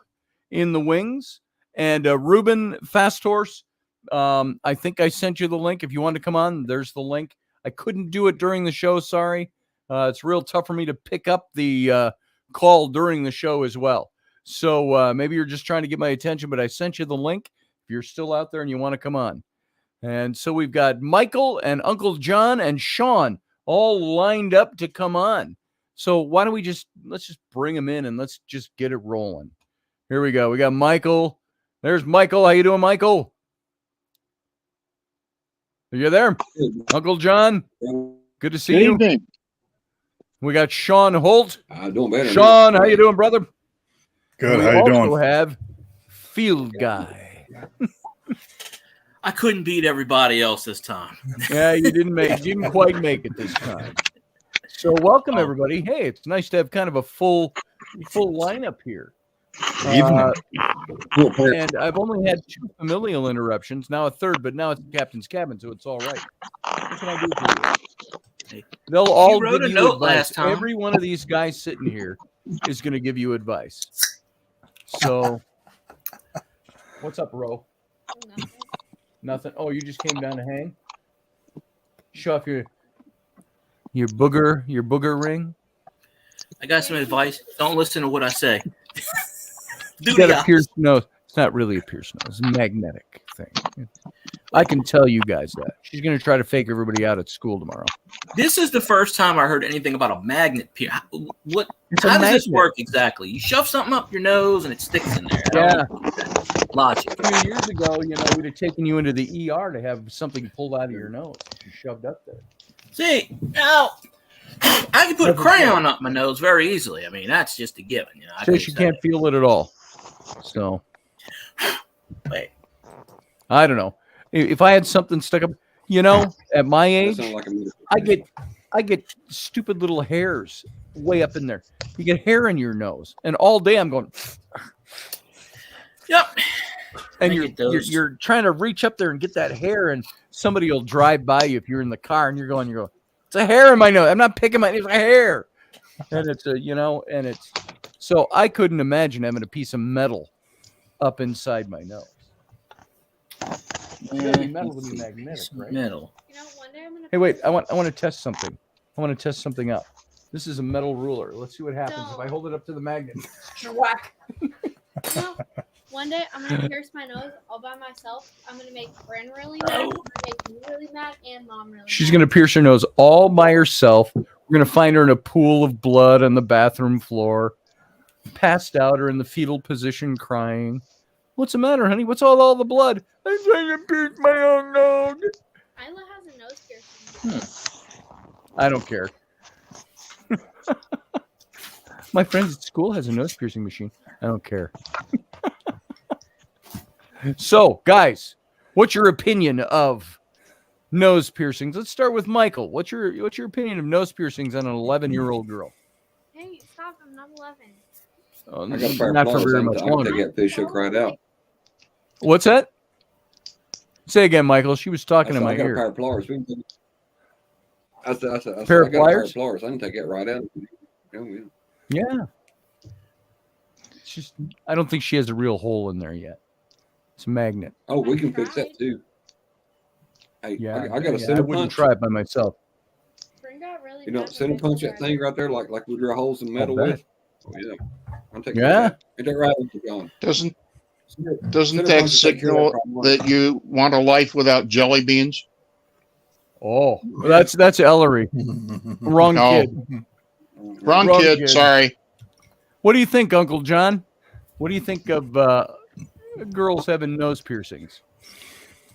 in the wings. And Ruben Fast Horse, I think I sent you the link. If you want to come on, there's the link. I couldn't do it during the show, sorry. It's real tough for me to pick up the call during the show as well. So maybe you're just trying to get my attention, but I sent you the link if you're still out there and you want to come on. And so we've got Michael and Uncle John and Sean all lined up to come on. So why don't let's just bring them in and let's just get it rolling. Here we go. We got Michael. There's Michael. How you doing, Michael? Are you there? Uncle John? Good to see you. Good evening. We got Sean Holt. Doing better. Sean, how you doing, brother? Good. We How you also doing? have Field Guy. I couldn't beat everybody else this time. Yeah, you didn't quite make it this time. So welcome everybody. Hey, it's nice to have kind of a full lineup here. And I've only had 2 familial interruptions, now a third, but now it's the captain's cabin, so it's all right. What can I do for you? They'll all wrote give a you note advice. last time. Every one of these guys sitting here is going to give you advice. So, what's up, Ro? Nothing. Oh, you just came down to hang. Show off your booger ring. I got some advice. Don't listen to what I say. You got a pierced nose. It's not really a pierced nose. It's a magnetic thing. I can tell you guys that. She's going to try to fake everybody out at school tomorrow. This is the first time I heard anything about a magnet pierce. What? It's a How does magnet. this work exactly? You shove something up your nose and it sticks in there. Yeah. Logic. A few years ago, we'd have taken you into the ER to have something pulled out of your nose. You shoved up there. See, now I can put a crayon up my nose very easily. I mean, that's just a given. So she can't feel it at all. So, wait. I don't know. If I had something stuck up, at my age, I get stupid little hairs way up in there. You get hair in your nose, and all day I'm going. Yep. And you're trying to reach up there and get that hair, and somebody will drive by you if you're in the car, and you're going, it's a hair in my nose. I'm not picking it's a hair, and it's so I couldn't imagine having a piece of metal up inside my nose. It's gotta be metal to be magnetic, right? Metal. One day I'm gonna. Hey, wait! I want to test something. I want to test something out. This is a metal ruler. Let's see what happens if I hold it up to the magnet. Whack! One day I'm gonna pierce my nose all by myself. I'm gonna make Bren really mad. I'm gonna make you really mad, and Mom really. She's mad. gonna pierce her nose all by herself. We're gonna find her in a pool of blood on the bathroom floor, passed out or in the fetal position, crying. What's the matter, honey? What's all the blood? I'm trying to pierce my own nose. Isla has a nose piercing. I don't care. My friends at school has a nose piercing machine. I don't care. So, guys, what's your opinion of nose piercings? Let's start with Michael. What's your opinion of nose piercings on an 11-year-old girl? Hey, stop! I'm not 11. Oh, I got a pair of not for claws very in much it. I can longer. take that fish hook right out. What's that? Say again, Michael. She was talking in my I got a ear. pair of pliers. We can take- I said, Pair I of got a pair of pliers? pliers. I can take that right out. Oh, yeah. Yeah. It's just, I don't think she has a real hole in there yet. It's a magnet. Oh, we can fix that too. Hey, Yeah, I got a I center wouldn't punch. try it by myself. Bren got really. You know, mad center when I punch that said thing right there, like we drill holes in metal bet. with. Oh, yeah. I'm taking Yeah. that. Get that right into John. Doesn't Center that punch will take care of signal problem. that you want a life without jelly beans? Oh, that's Ellery. Wrong No. kid. Wrong kid. Sorry. What do you think, Uncle John? What do you think of girls having nose piercings?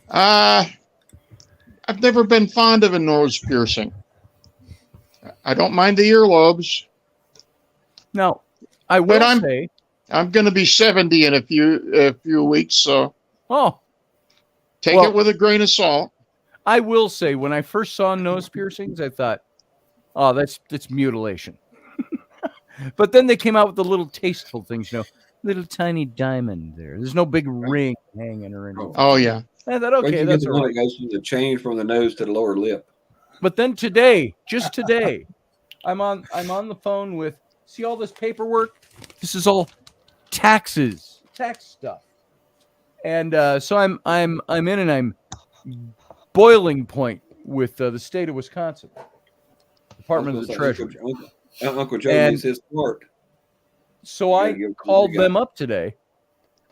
I've never been fond of a nose piercing. I don't mind the earlobes. Now, I will I'm- say, I'm going to be 70 in a few weeks, so take Well- it with a grain of salt. I will say, when I first saw nose piercings, I thought, oh, that's mutilation. But then they came out with the little tasteful things, little tiny diamond there. There's no big ring hanging or anything. Oh yeah. I thought, Wait okay, till you that's get the all one right. that goes from the change from the nose to the lower lip. But then today, just today, I'm on the phone with, see all this paperwork? This is all tax stuff. And so I'm in and I'm boiling point with the state of Wisconsin, Department of the Treasury. Uncle Joe And- needs his part. So You I gotta give it to called the guy. them up today,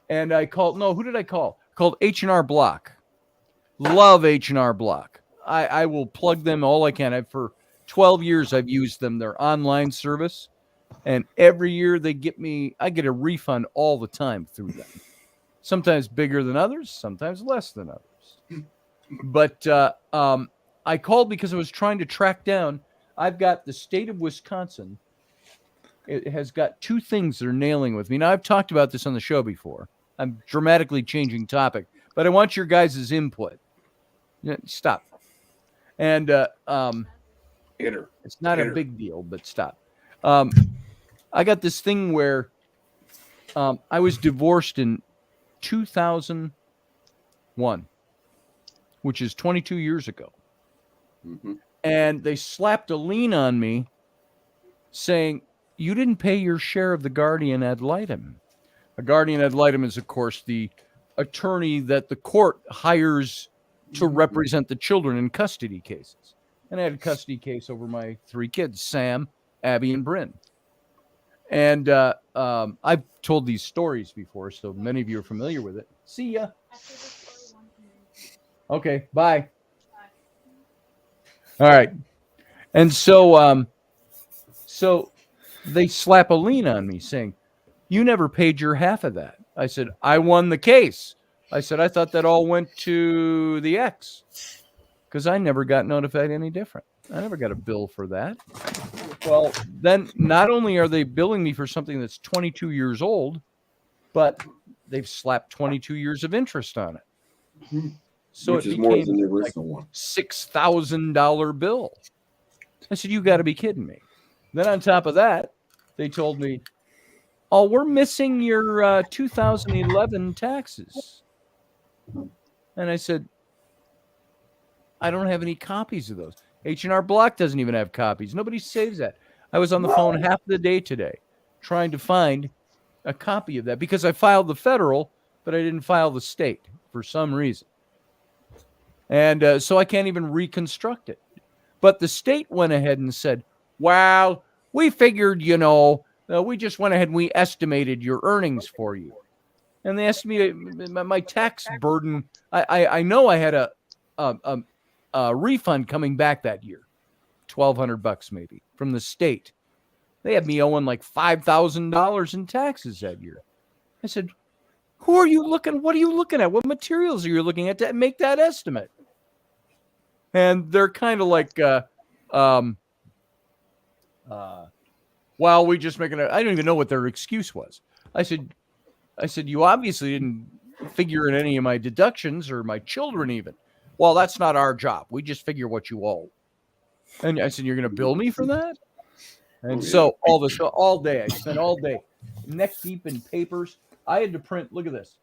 and who did I call? Called H&R Block. Love H&R Block. I will plug them all I can. For 12 years I've used them, their online service, and every year I get a refund all the time through them. Sometimes bigger than others, sometimes less than others. But I called because I was trying to track down. I've got the state of Wisconsin. It has got two things that are nailing with me. Now, I've talked about this on the show before. I'm dramatically changing topic, but I want your guys' input. Yeah, stop. And Hit her. it's not Hit a her. big deal, but stop. I got this thing where I was divorced in 2001, which is 22 years ago. Mm-hmm. And they slapped a lien on me saying, you didn't pay your share of the guardian ad litem. A guardian ad litem is, of course, the attorney that the court hires to represent the children in custody cases. And I had a custody case over my 3 kids, Sam, Abby, and Bryn. And I've told these stories before, so many of you are familiar with it. See ya. Okay, bye. All right. And so they slap a lien on me saying, you never paid your half of that. I said, I won the case. I said, I thought that all went to the ex because I never got notified any different. I never got a bill for that. Well, then not only are they billing me for something that's 22 years old, but they've slapped 22 years of interest on it. So Which it is more became than the original one. $6,000 bill. I said, you got to be kidding me. Then on top of that, they told me, oh, we're missing your 2011 taxes. And I said, I don't have any copies of those. H&R Block doesn't even have copies. Nobody saves that. I was on the phone half the day today trying to find a copy of that because I filed the federal, but I didn't file the state for some reason. And so I can't even reconstruct it. But the state went ahead and said, well, we figured, we just went ahead and we estimated your earnings for you. And they estimated my tax burden. I know I had a refund coming back that year, $1,200 maybe from the state. They had me owing like $5,000 in taxes that year. I said, what are you looking at? What materials are you looking at to make that estimate? And they're kind of like, well, we just making I don't even know what their excuse was. I said, you obviously didn't figure in any of my deductions or my children even. Well, that's not our job. We just figure what you owe. And I said, you're going to bill me for that? And so all day, I spent all day neck deep in papers. I had to print, look at this.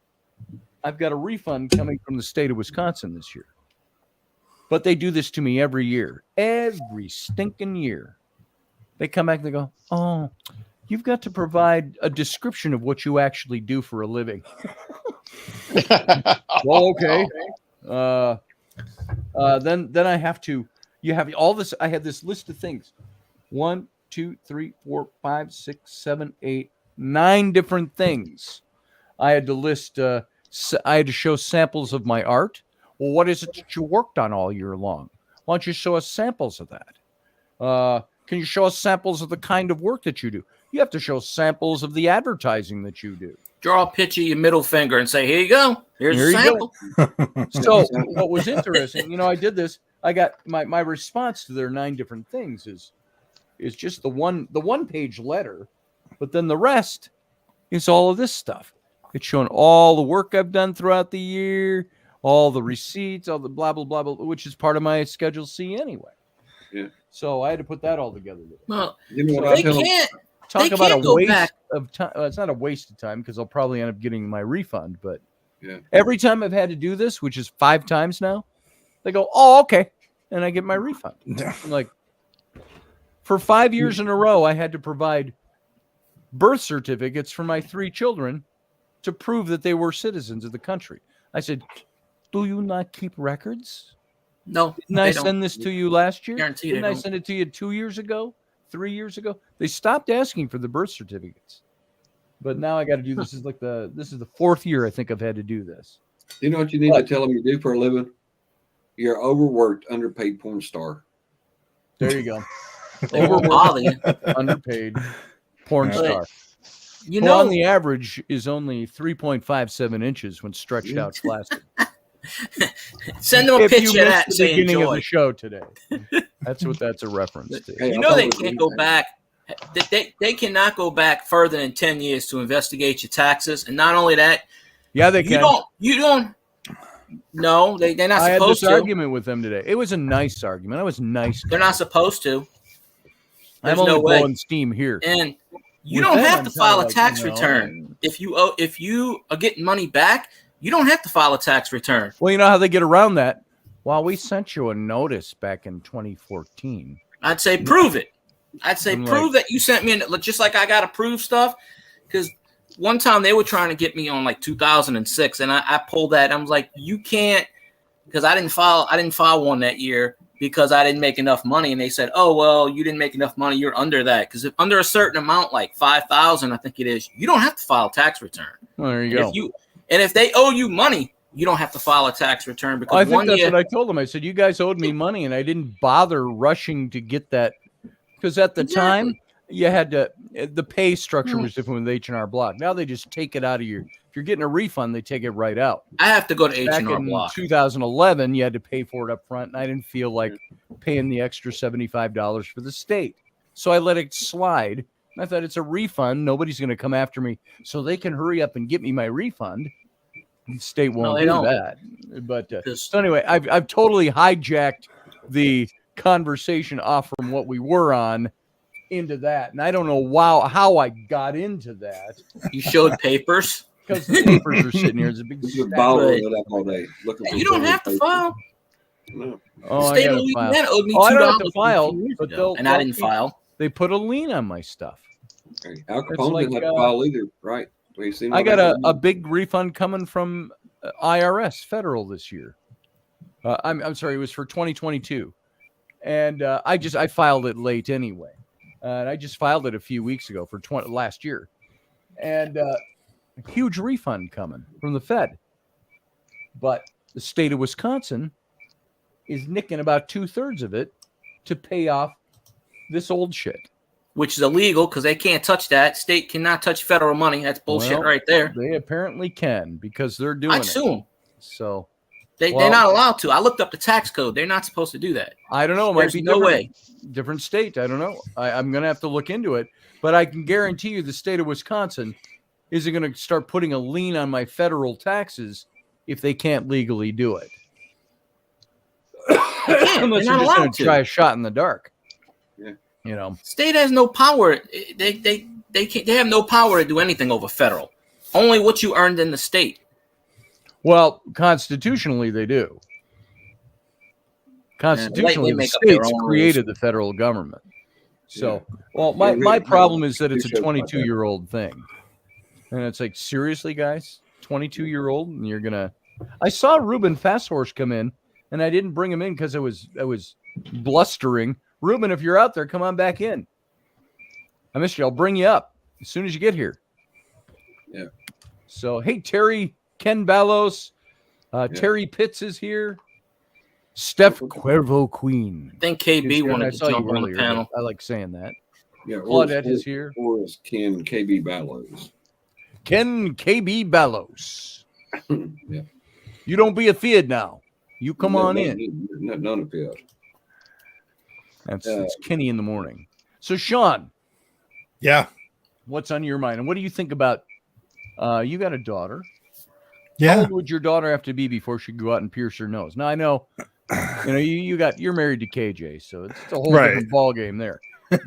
I've got a refund coming from the state of Wisconsin this year. But they do this to me every year. Every stinking year. They come back and they go, oh, you've got to provide a description of what you actually do for a living. Well, okay. Then I have to, you have all this, I had this list of things. 1, 2, 3, 4, 5, 6, 7, 8, 9 different things. I had to list, I had to show samples of my art. Well, what is it that you worked on all year long? Why don't you show us samples of that? Can you show us samples of the kind of work that you do? You have to show samples of the advertising that you do. Draw a picture of your middle finger and say, here you go. Here's a sample. So what was interesting, I did this. I got my response to their 9 different things is just the one page letter, but then the rest is all of this stuff. It's showing all the work I've done throughout the year, all the receipts, all the blah, blah, blah, blah, which is part of my Schedule C anyway. Yeah. So I had to put that all together. Well, You know what they I tell them? can't Talk They about can't a go waste back. of time. It's not a waste of time because I'll probably end up getting my refund. But Yeah. every time I've had to do this, which is 5 times now, they go, "Oh, okay," and I get my refund. I'm like, for 5 years in a row, I had to provide birth certificates for my 3 children to prove that they were citizens of the country. I said, "Do you not keep records? No, Didn't I they don't. send this to you last year? Guarantee they Didn't I don't. send it to you 2 years ago, 3 years ago?" They stopped asking for the birth certificates, but now I got to do this. Is the 4th year I think I've had to do this. You know what you need What? to tell them you do for a living? You're overworked, underpaid porn star. There you go. They won't bother you. Underpaid porn Yeah. star. You Who know, on the average is only 3.57 inches when stretched out flaccid. send them a If you picture of missed that and the say beginning of enjoy. the show today, that's what that's a reference to. Hey, You I know thought they it was can't go anything. back. They cannot go back further than 10 years to investigate your taxes. And not only that, Yeah, they you can. don't. No, they're not I had supposed this to. argument with them today. It was a nice argument. I was nice. They're not supposed to. I'm There's only no way. blowing steam here. And you With don't them, have I'm to kinda file a like, tax you know, return if you are getting money back. You don't have to file a tax return. Well, you know how they get around that? Well, we sent you a notice back in 2014. I'd say prove it. I'd say I'm prove that you sent me, just like I got to prove stuff. Because one time they were trying to get me on like 2006, and I pulled that. I was like, you can't, because I didn't file one that year because I didn't make enough money. And they said, oh well, you didn't make enough money. You're under that, because if under a certain amount, like 5,000, I think it is, you don't have to file a tax return. Well, there you And go. if they owe you money, you don't have to file a tax return because I think one that's year. what I told them. I said, you guys owed me money, and I didn't bother rushing to get that because at the time you had to. The pay structure was different with H&R Block. Now they just take it out of your. If you're getting a refund, they take it right out. I have to go to Back H&R in Block. 2011, you had to pay for it up front, and I didn't feel like paying the extra $75 for the state, so I let it slide. I thought it's a refund. Nobody's going to come after me, so they can hurry up and get me my refund. The state won't they do don't. that. But so anyway, I've totally hijacked the conversation off from what we were on into that, and I don't know how I got into that You showed papers. because the papers are sitting here. It's a big You're stack. bottling it up all day. Looking for You don't have to papers. file. No. Oh, I State of gotta file. Louisiana owed me $2 Oh, I don't have to a file, few years but ago, they'll- and I they'll didn't keep- file. They put a lien on my stuff. Hey, Al It's Capone like, didn't have to file either, right? We seen I what got happened. a big refund coming from IRS federal this year. I'm sorry, it was for 2022, and I filed it late anyway, and I just filed it a few weeks ago for last year, and a huge refund coming from the Fed, but the state of Wisconsin is nicking about 2/3 of it to pay off this old shit. Which is illegal because they can't touch that. State cannot touch federal money. That's bullshit Well, right there. They apparently can because they're doing I'd it. sue them. So They're Well- not allowed to. I looked up the tax code. They're not supposed to do that. I don't know. It might There's be no different. way. Different state. I don't know. I'm going to have to look into it. But I can guarantee you the state of Wisconsin isn't going to start putting a lien on my federal taxes if they can't legally do it. can't. Unless They're you're not just going allowed to to. try a shot in the dark. Yeah. You know. State has no power. They can't. They have no power to do anything over federal. Only what you earned in the state. Well, constitutionally, they do. Constitutionally, the make up their states own created the federal government. So, well, my problem is that it's a 22-year-old thing. And it's like, seriously, guys? 22-year-old? And you're going to... I saw Ruben Fasthorse come in, and I didn't bring him in because I was blustering. Ruben, if you're out there, come on back in. I missed you. I'll bring you up as soon as you get here. Yeah. So, hey, Terry, Ken Ballos, Terry Pitts is here. Steph Cuervo Queen. I think is KB here, and I wanted to saw you jump on the earlier, panel. but I like saying that. Yeah, Claudette is here. Or is Ken KB Ballows. Ken KB Ballos. Yeah. You don't be afeard now. You come on in. None of it. It's Kenny in the morning. So, Sean, Yeah. what's on your mind? And what do you think about you got a daughter. How Yeah. old would your daughter have to be before she go out and pierce her nose? Now I know, you're married to KJ, so it's a whole Right. different ball game there.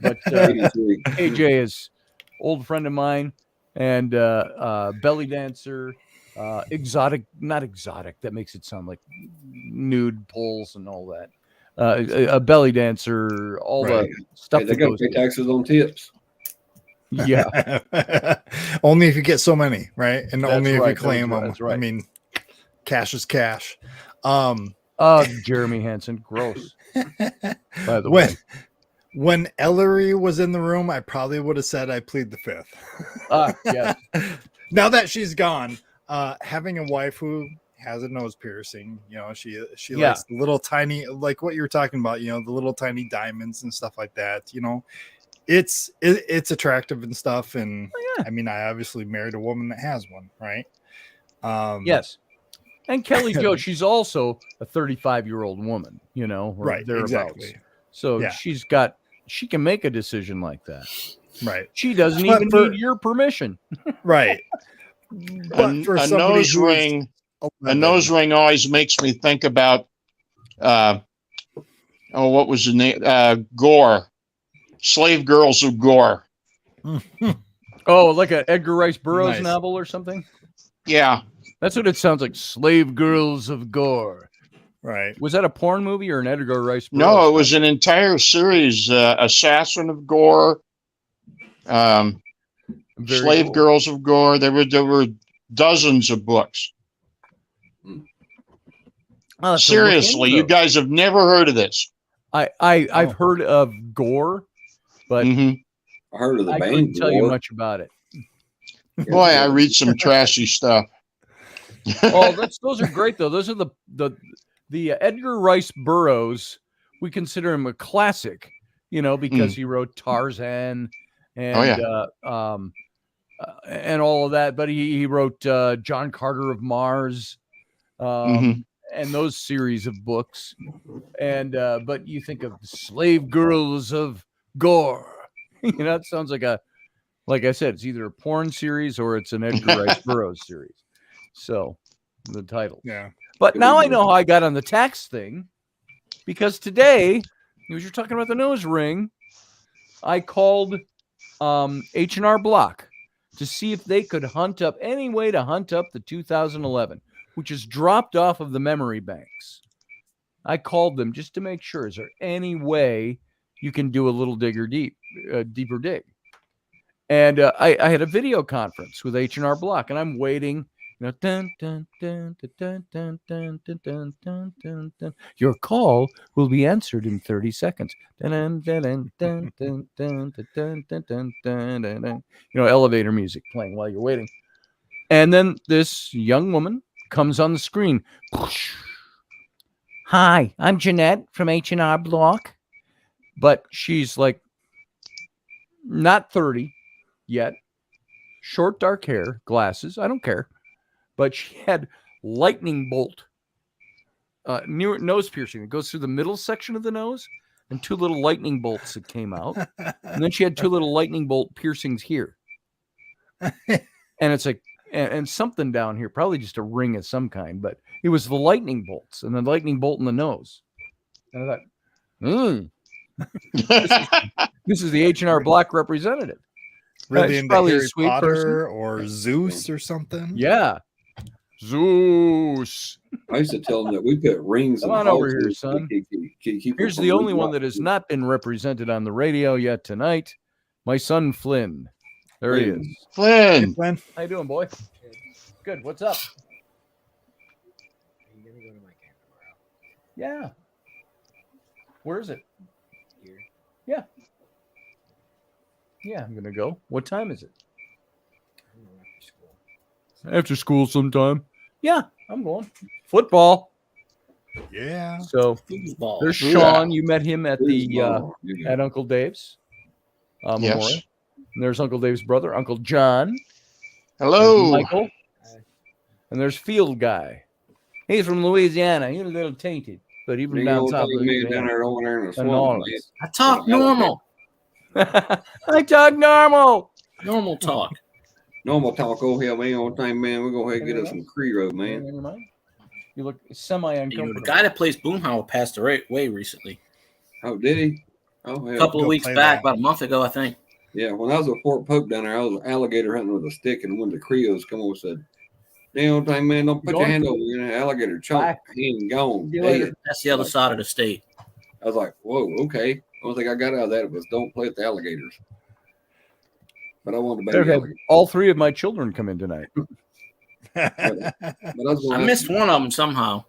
But 83. KJ is old friend of mine, and belly dancer, exotic, not exotic. That makes it sound like nude poles and all that. A belly dancer, all Right. the stuff Hey, they that got to goes. pay taxes on tips. Yeah, Only if you get so many, right? And That's only if you right. claim them. That's right. I mean, cash is cash. Jeremy Hansen, gross. By the when way, when Ellery was in the room, I probably would have said I plead the fifth. yes. Now that she's gone, having a wife who has a nose piercing, she Yeah. likes the little tiny, like what you were talking about, the little tiny diamonds and stuff like that. It's attractive and stuff. And I mean, I obviously married a woman that has one, right? Yes. And Kelly Jo, she's also a 35-year-old woman, or Right, thereabouts. exactly. So Yeah. she can make a decision like that. Right. She doesn't But even for- need your permission. Right. But for A somebody nose who is ring. A 11, nose ring always makes me think about, what was the name? Gore. Slave Girls of Gore. Oh, like a Edgar Rice Burroughs Nice. novel or something? Yeah. That's what it sounds like. Slave Girls of Gore. Right. Was that a porn movie or an Edgar Rice Burroughs? No, it was an entire series. Assassin of Gore. Very Slave cool. Girls of Gore. There were dozens of books. I'll have to look Seriously, into you those. guys have never heard of this. I've heard of Gore, but Mhm. I heard of the I band. couldn't tell you War. much about it. Boy, I read some trashy stuff. Oh, those are great though. Those are the Edgar Rice Burroughs. We consider him a classic, because he wrote Tarzan and and all of that. But he wrote John Carter of Mars, Mhm. and those series of books. And but you think of Slave Girls of Gore. It sounds like I said, it's either a porn series or it's an Edgar Rice Burroughs series. So the title. Yeah. But now I know how I got on the tax thing, because today, as you're talking about the nose ring, I called H&R Block to see if they could hunt up any way to hunt up the 2011, which is dropped off of the memory banks. I called them just to make sure. Is there any way you can do a little deeper dig? And I had a video conference with H&R Block, and I'm waiting. Dun, dun, dun, dun, dun, dun, dun, dun, dun, dun, dun, dun. Your call will be answered in 30 seconds. Dun, dun, dun, dun, dun, dun, dun, dun, dun, dun, dun, dun, dun. Elevator music playing while you're waiting. And then this young woman comes on the screen. Hi, I'm Jeanette from H&R Block. But she's like not 30 yet. Short dark hair, glasses. I don't care. But she had lightning bolt nose piercing. It goes through the middle section of the nose and two little lightning bolts that came out. And then she had two little lightning bolt piercings here. And it's like, and something down here, probably just a ring of some kind, but it was the lightning bolts and the lightning bolt in the nose. And I thought, this is the H&R Block representative. Really she's into probably a Harry sweet Potter person. or Zeus or something. Yeah. Zeus. I used to tell them that we put rings. Come in on over houses here, to son. keep Here's from the only losing one out. that has not been represented on the radio yet tonight. My son Flynn. There he is. Flynn. Glenn? How you doing, boy? Good. What's up? Are you gonna go to my camp tomorrow? Yeah. Where is it? Here? Yeah. Yeah, I'm gonna go. What time is it? I don't know, after school. After school sometime. Yeah, I'm going. Football. Yeah. So Foosball. there's Yeah. Sean. You met him at the Foosball. Yeah. at Uncle Dave's memorial. Yes. And there's Uncle Dave's brother, Uncle John. There's Hello. Michael. And there's Field Guy. He's from Louisiana. He's a little tainted, but even You down know, south take me down Louisiana. there over there in the And swamp, Orleans. man. I talk normal. I talk normal. Normal talk. Normal talk. Oh hell, man! One thing, man, we're gonna have to get us some Credo, man. Never mind. You look semi-uncomfortable. The guy that plays Boomhauer passed away recently. Oh, did he? Oh hell. A couple of Go weeks play back, that. about a month ago, I think. Yeah, when I was at Fort Pope down there, I was alligator hunting with a stick, and one of the Creoles come over and said, "Damn thing, man, don't put your hand over your alligator chunk, hand gone, See you later. dead." That's the other side of the state. I was like, "Whoa, okay." Only thing I got out of that was don't play with the alligators. But I wanted to baby Okay. alligator. All three of my children come in tonight. But I was I gonna missed ask- one of them somehow.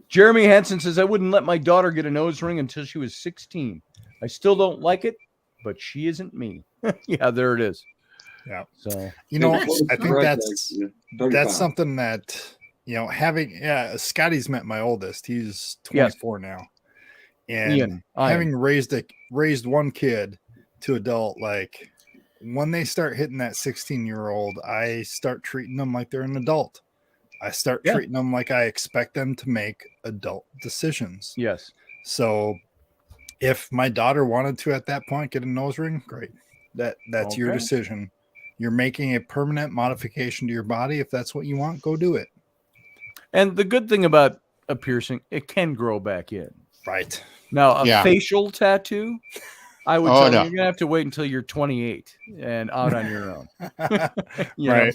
Jeremy Hansen says, I wouldn't let my daughter get a nose ring until she was 16. I still don't like it, but she isn't me. Yeah, there it is. Yeah. So, You know, What was I think correct, that's like, 35. something that, you know, having, Scotty's met my oldest. He's 24 now. And Ian, having raised one kid to adult, like when they start hitting that 16-year-old, I start treating them like they're an adult. I start treating them like I expect them to make adult decisions. yes. So if my daughter wanted to at that point get a nose ring, great. That's your Okay. decision. You're making a permanent modification to your body. If that's what you want, go do it. And the good thing about a piercing, it can grow back in. Right. Now, a Yeah. facial tattoo, I would Oh, tell you, no. you're going to have to wait until you're 28 and out on your own. You know? Right.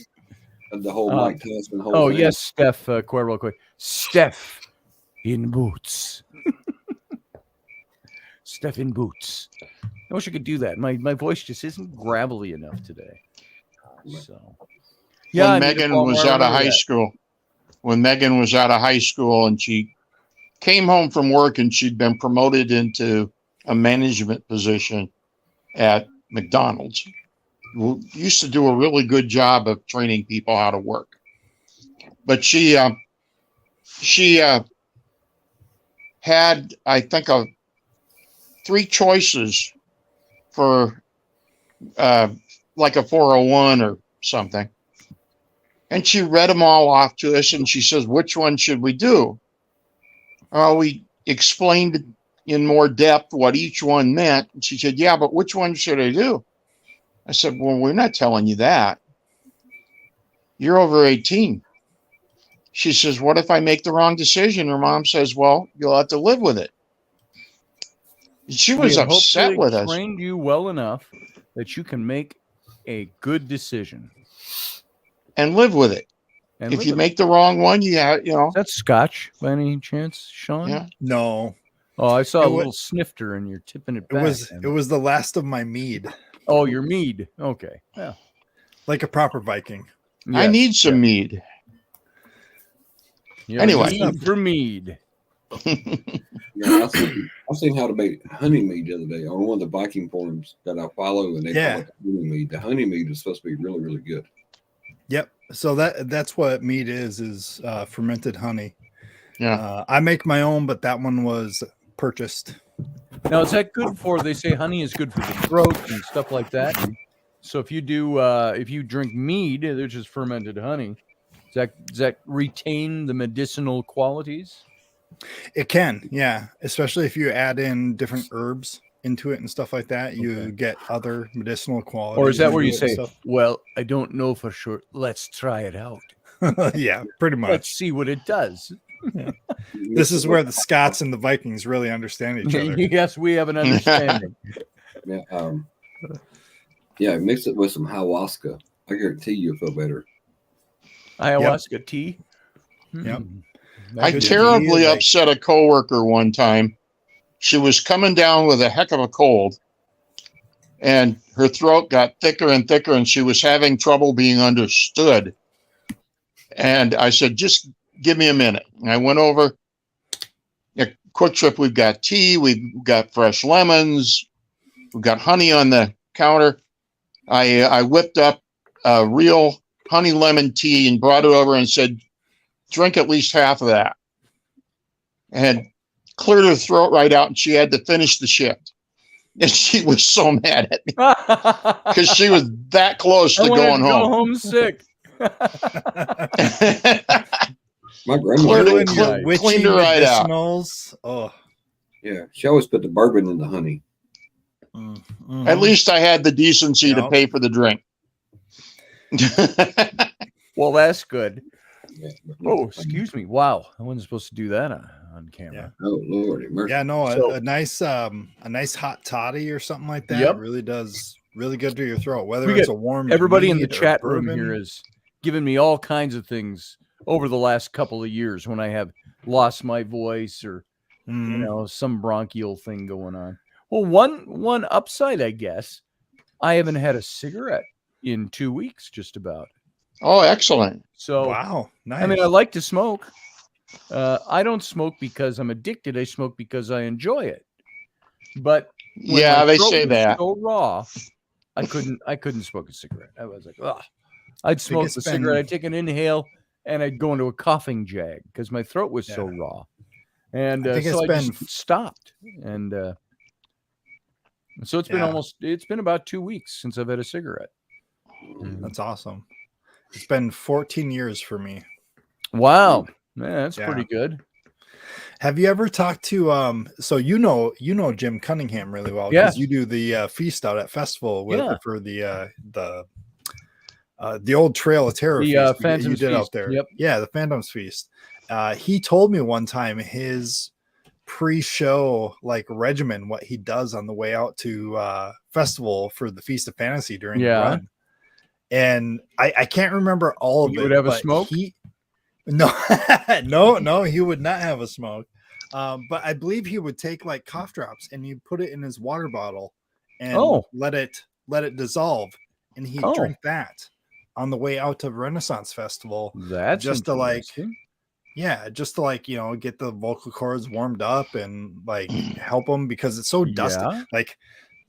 And the whole Mike Tyson whole Oh, thing. yes, Steph, quite real quick. Steph in boots. Steph in boots. I wish I could do that. My voice just isn't gravelly enough today. So, I When need to Megan follow was more out of around high that. school, and she came home from work and she'd been promoted into a management position at McDonald's. We used to do a really good job of training people how to work. But she had, I think, 3 choices for like a 401 or something. And she read them all off to us and she says, which one should we do? We explained in more depth what each one meant. And she said, yeah, but which one should I do? I said, well, we're not telling you that. You're over 18. She says, what if I make the wrong decision? Her mom says, well, you'll have to live with it. She was We have upset hopefully with us. trained you well enough that you can make a good decision. And live with it. And If live you with make the wrong one, you know. Is that scotch by any chance, Sean? Yeah. No, Oh, I saw It a wa- little snifter and you're tipping it it back. was the last of my mead, Oh, your mead. Okay. Yeah. like a proper Viking. I Yes. need some mead. Yeah, Anyway. mead for mead. Yeah, I've seen how to make honey mead the other day on one of the Viking forums that I follow, and they call it the honey mead. The honey mead is supposed to be really, really good. Yep. So that's what mead is fermented honey. Yeah. I make my own, but that one was purchased. Now, is that good for? They say honey is good for the throat and stuff like that. So if you do, if you drink mead, which is fermented honey, does that retain the medicinal qualities? It can, yeah. Especially if you add in different herbs into it and stuff like that, you Okay. get other medicinal qualities. Or is that where you into it say, and well, I don't know for sure. Let's try it out. stuff. Yeah, pretty Let's much. see what it does. This is where the Scots and the Vikings really understand each other. Yes, we have an understanding. Yeah, mix it with some ayahuasca. I guarantee you'll feel better. Ayahuasca tea. Yep. I Good terribly idea, upset a coworker one time. She was coming down with a heck of a cold, and her throat got thicker and thicker, and she was having trouble being understood. And I said, just give me a minute. And I went over. At Quick Trip, we've got tea, we've got fresh lemons, we've got honey on the counter. I whipped up a real honey lemon tea and brought it over and said, drink at least half of that. And cleared her throat right out, and she had to finish the shift. And she was so mad at me because she was that close to going Go home. home sick. My grandmother, Cleaned her right out. medicinals. Oh, yeah, she always put the bourbon in the honey. At least I had the decency to Yep. pay for the drink. Well, that's good. Yeah. Oh, excuse me. Wow, I wasn't supposed to do that on camera. Oh Lord, mercy. yeah, no, So- a nice hot toddy or something like that Yep. really does really good to your throat. Whether We it's get a warm Everybody in the mead or chat room bourbon. here has given me all kinds of things over the last couple of years when I have lost my voice or some bronchial thing going on. Well, one upside, I guess, I haven't had a cigarette in 2 weeks, just about. Oh, excellent. So Wow, nice. I mean, I like to smoke. I don't smoke because I'm addicted. I smoke because I enjoy it. But when Yeah, my they throat say was that. so raw, I couldn't smoke a cigarette. I was like, ugh. I'd smoke it's the been- cigarette, I'd take an inhale, and I'd go into a coughing jag because my throat was so raw. And I think so it's I been- just stopped. And so it's been about 2 weeks since I've had a cigarette. That's awesome. It's been 14 years for me. Wow. Man, that's Yeah. pretty good. Have you ever talked to so you know Jim Cunningham really well Yes. because you do the feast out at festival Yeah. for the old Trail of Terror The, feast you Phantom's did out Feast. there. Yep. Yeah, the Phantom's Feast. He told me one time his pre-show regimen, what he does on the way out to festival for the Feast of Fantasy during the run. And I can't remember all of You it. would have a but smoke? No, no, he would not have a smoke. But I believe he would take cough drops and he'd put it in his water bottle and let it dissolve, and he'd drink that on the way out to Renaissance Festival. That's just to interesting. just to get the vocal cords warmed up and help them because it's so dusty. Yeah.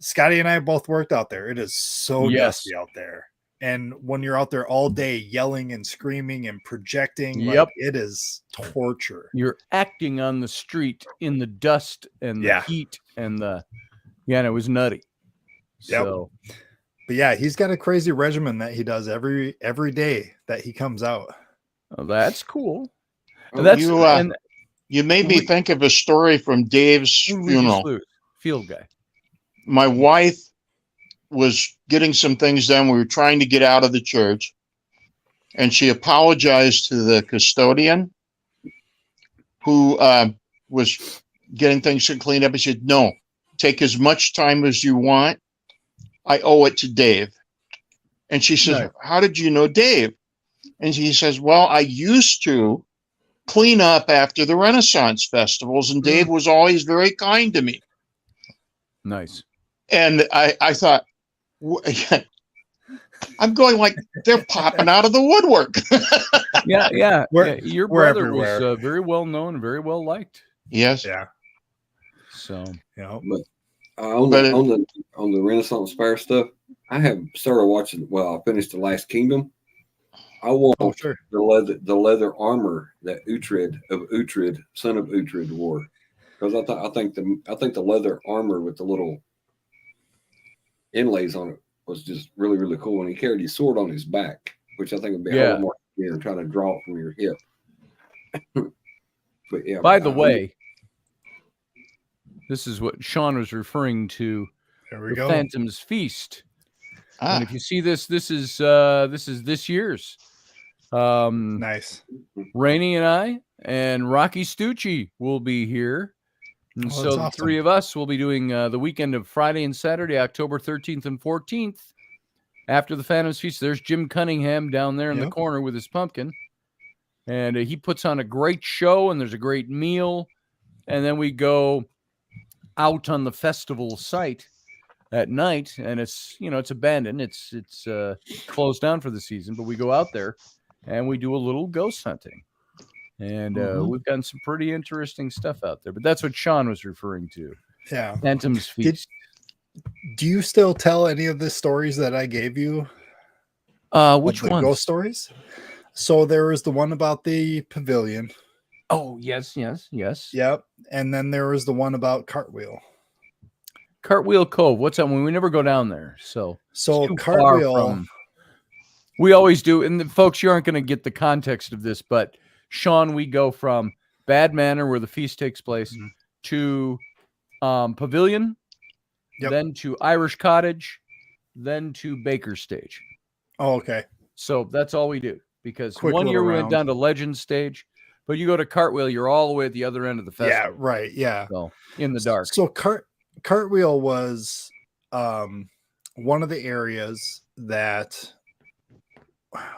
Scotty and I both worked out there. It is so dusty out there. And when you're out there all day yelling and screaming and projecting, it is torture. You're acting on the street in the dust and the heat and and it was nutty. Yep. So, but yeah, he's got a crazy regimen that he does every day that he comes out. Oh, that's cool. You made me think of a story from Dave's funeral. Field guy. My wife was getting some things done. We were trying to get out of the church, and she apologized to the custodian who was getting things cleaned up. He said, "No, take as much time as you want. I owe it to Dave." And she says, "How did you know Dave?" And he says, "Well, I used to clean up after the Renaissance festivals, and Dave was always very kind to me." Nice. And I thought, I'm going they're popping out of the woodwork. Yeah. Your brother everywhere. was very well known and very well liked. Yes. Yeah. So, but on the Renaissance Fair stuff, I have started watching. Well, I finished The Last Kingdom. I want the leather armor that Uhtred, son of Uhtred, wore, because I think the leather armor with the little inlays on it was just really, really cool. And he carried his sword on his back, which I think would be a little more clear and trying to draw it from your hip. But yeah. By the way, this is what Sean was referring to. There we go. Phantom's Feast. And if you see this is this year's. Nice. Rainey and I and Rocky Stucci will be here. And so the three of us will be doing the weekend of Friday and Saturday, October 13th and 14th. After the Phantom's Feast, there's Jim Cunningham down there in the corner with his pumpkin. And he puts on a great show, and there's a great meal. And then we go out on the festival site at night, and it's abandoned. It's closed down for the season, but we go out there and we do a little ghost hunting. And we've gotten some pretty interesting stuff out there. But that's what Sean was referring to. Yeah. Phantom's Feast. Do you still tell any of the stories that I gave you? Which ones? Ghost stories? So there was the one about the pavilion. Oh, yes. Yep. And then there was the one about Cartwheel. Cartwheel Cove. What's that one? We never go down there. So Cartwheel. We always do. And folks, you aren't going to get the context of this, but Sean, we go from Bad Manor, where the feast takes place, to Pavilion, then to Irish Cottage, then to Baker Stage. Oh, okay. So that's all we do. Because one year we went down to Legend Stage, but you go to Cartwheel, you're all the way at the other end of the festival. Yeah, right. Yeah. So in the dark. So Cartwheel was one of the areas that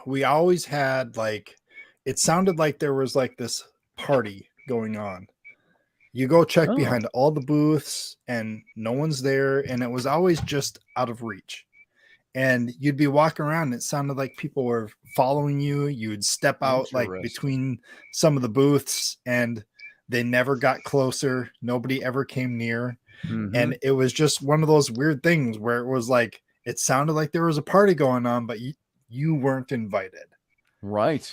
we always had, like, it sounded like there was like this party going on. You go check behind all the booths and no one's there, and it was always just out of reach. And you'd be walking around and it sounded like people were following you. You'd step out like between some of the booths and they never got closer. Nobody ever came near. Mm-hmm. And it was just one of those weird things where it was like, it sounded like there was a party going on, but you weren't invited. Right.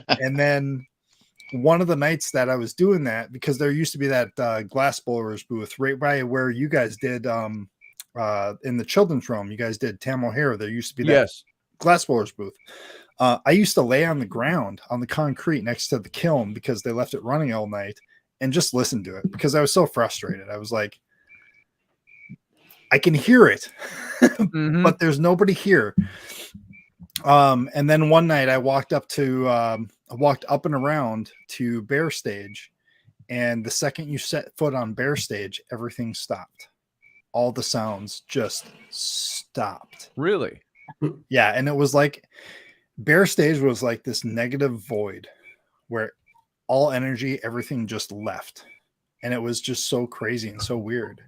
And then one of the nights that I was doing that, because there used to be that glass blowers booth right by where you guys did in the children's room, you guys did Tam O'Hare. There used to be that glass blowers booth. I used to lay on the ground on the concrete next to the kiln because they left it running all night and just listen to it because I was so frustrated. I was like, I can hear it, mm-hmm. but there's nobody here. And then one night I walked up and around to Bear Stage, and the second you set foot on Bear Stage, everything stopped. All the sounds just stopped. Really? Yeah. And it was like Bear Stage was like this negative void where all energy, everything just left. And it was just so crazy and so weird.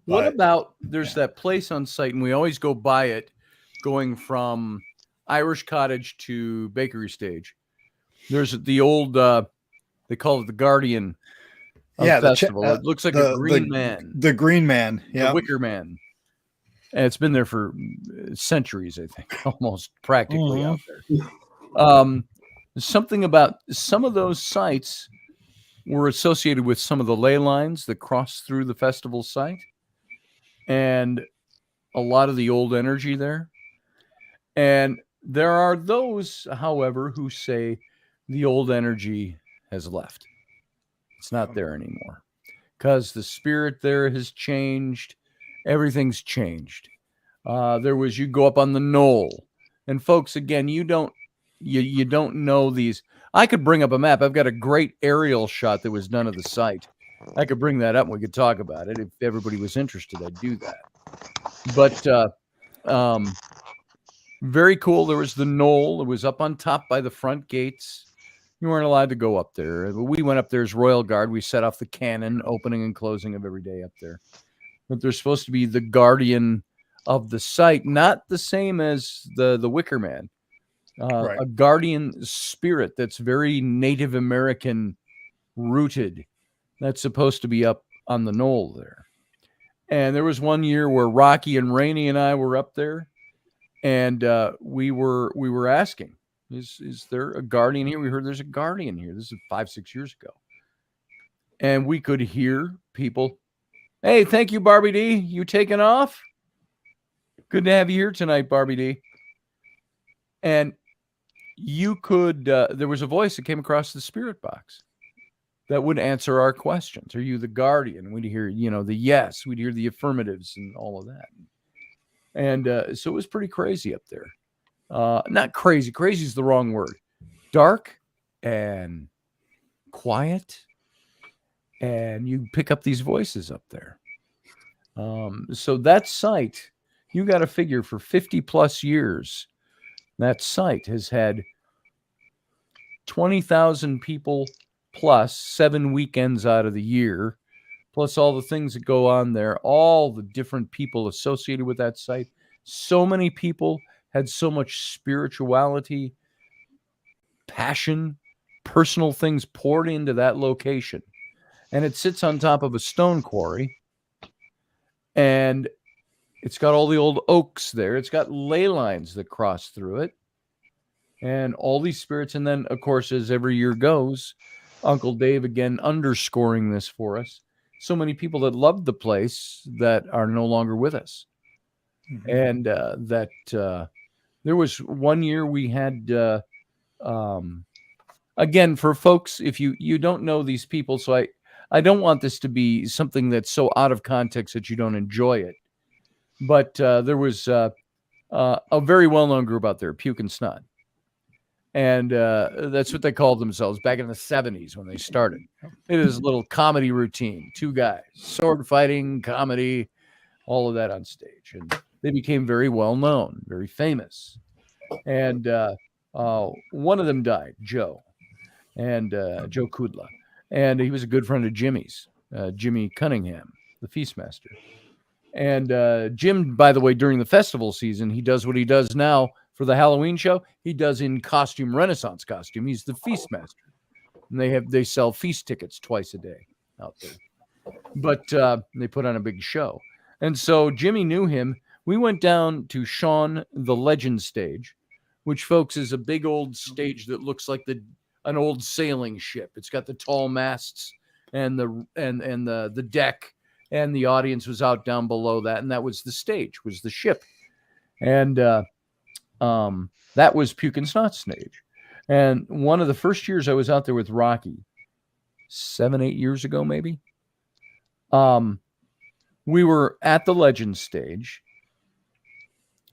What about there's that place on site, and we always go by it going from Irish Cottage to Bakery Stage. There's the old, they call it the Guardian Festival. It looks like a green man. The green man. Yeah. The wicker man. And it's been there for centuries, I think, almost practically out there. Something about some of those sites were associated with some of the ley lines that cross through the festival site. And a lot of the old energy there. And there are those, however, who say the old energy has left. It's not there anymore because the spirit there has changed. Everything's changed. You go up on the knoll, and folks, again, you don't know these. I could bring up a map. I've got a great aerial shot that was done of the site. I could bring that up and we could talk about it. If everybody was interested, I'd do that. But very cool. There was the knoll. It was up on top by the front gates. You weren't allowed to go up there. We went up there as Royal Guard. We set off the cannon, opening and closing of every day up there. But they're supposed to be the guardian of the site, not the same as the Wicker Man. A guardian spirit that's very Native American rooted. That's supposed to be up on the knoll there. And there was one year where Rocky and Rainey and I were up there, and we were asking, is there a guardian here? We heard there's a guardian here. This is 5-6 years ago. And we could hear people, hey, thank you, Barbie D. You taking off? Good to have you here tonight, Barbie D. And you could, there was a voice that came across the spirit box that would answer our questions. Are you the guardian? We'd hear, the yes. We'd hear the affirmatives and all of that. And so it was pretty crazy up there. Not crazy. Crazy is the wrong word. Dark and quiet. And you pick up these voices up there. So that site, you got to figure for 50 plus years, that site has had 20,000 people plus 7 weekends out of the year, plus all the things that go on there, all the different people associated with that site. So many people had so much spirituality, passion, personal things poured into that location. And it sits on top of a stone quarry. And it's got all the old oaks there. It's got ley lines that cross through it. And all these spirits. And then, of course, as every year goes, Uncle Dave again underscoring this for us. So many people that loved the place that are no longer with us. Mm-hmm. And there was one year we had, again, for folks, if you don't know these people, so I don't want this to be something that's so out of context that you don't enjoy it. But there was a very well-known group out there, Puke and Snot. And that's what they called themselves back in the 70s when they started. It is a little comedy routine. 2 guys, sword fighting, comedy, all of that on stage. And they became very well known, very famous. And one of them died, Joe Kudla. And he was a good friend of Jimmy's, Jimmy Cunningham, the Feastmaster. And Jim, by the way, during the festival season, he does what he does now for the Halloween show. He does in costume, Renaissance costume. He's the Feastmaster. And they sell feast tickets twice a day out there. But they put on a big show. And so Jimmy knew him. We went down to Sean the Legend stage, which, folks, is a big old stage that looks like an old sailing ship. It's got the tall masts and the deck, and the audience was out down below that, and that was the stage, was the ship. And that was Puke and Snot stage. And one of the first years I was out there with Rocky, 7-8 years ago maybe, we were at the Legend stage.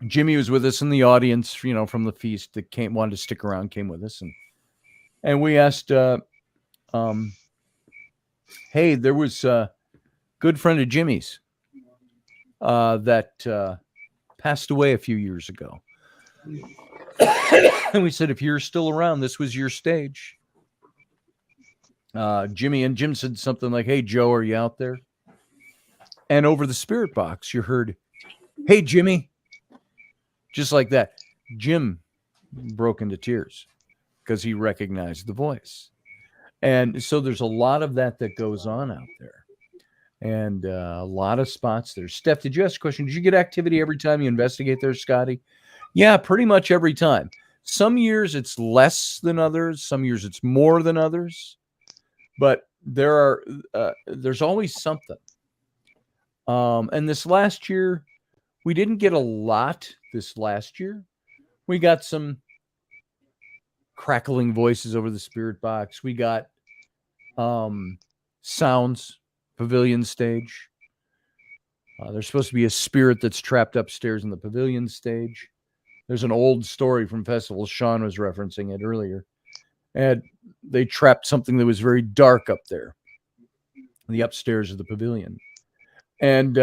Jimmy was with us in the audience, from the feast that wanted to stick around, came with us. And we asked, hey, there was a good friend of Jimmy's that passed away a few years ago. And we said, if you're still around, this was your stage. Jim said something like, hey, Joe, are you out there? And over the spirit box, you heard, hey, Jimmy. Just like that. Jim broke into tears because he recognized the voice. And so there's a lot of that goes on out there. And a lot of spots there. Steph, did you ask a question? Did you get activity every time you investigate there, Scotty? Yeah, pretty much every time. Some years it's less than others. Some years it's more than others. But there's always something. And this last year, we didn't get a lot this last year. We got some crackling voices over the spirit box. We got sounds, pavilion stage. There's supposed to be a spirit that's trapped upstairs in the pavilion stage. There's an old story from festivals. Sean was referencing it earlier. And they trapped something that was very dark up there, the upstairs of the pavilion. And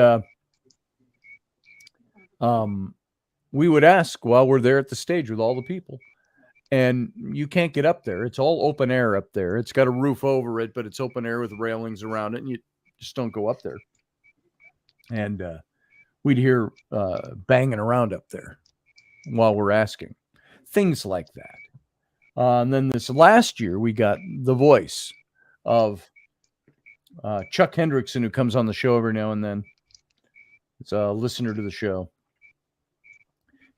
we would ask while we're there at the stage with all the people, and you can't get up there. It's all open air up there. It's got a roof over it, but it's open air with railings around it, and you just don't go up there. And we'd hear banging around up there while we're asking, things like that. And then this last year, we got the voice of Chuck Hendrickson, who comes on the show every now and then. It's a listener to the show.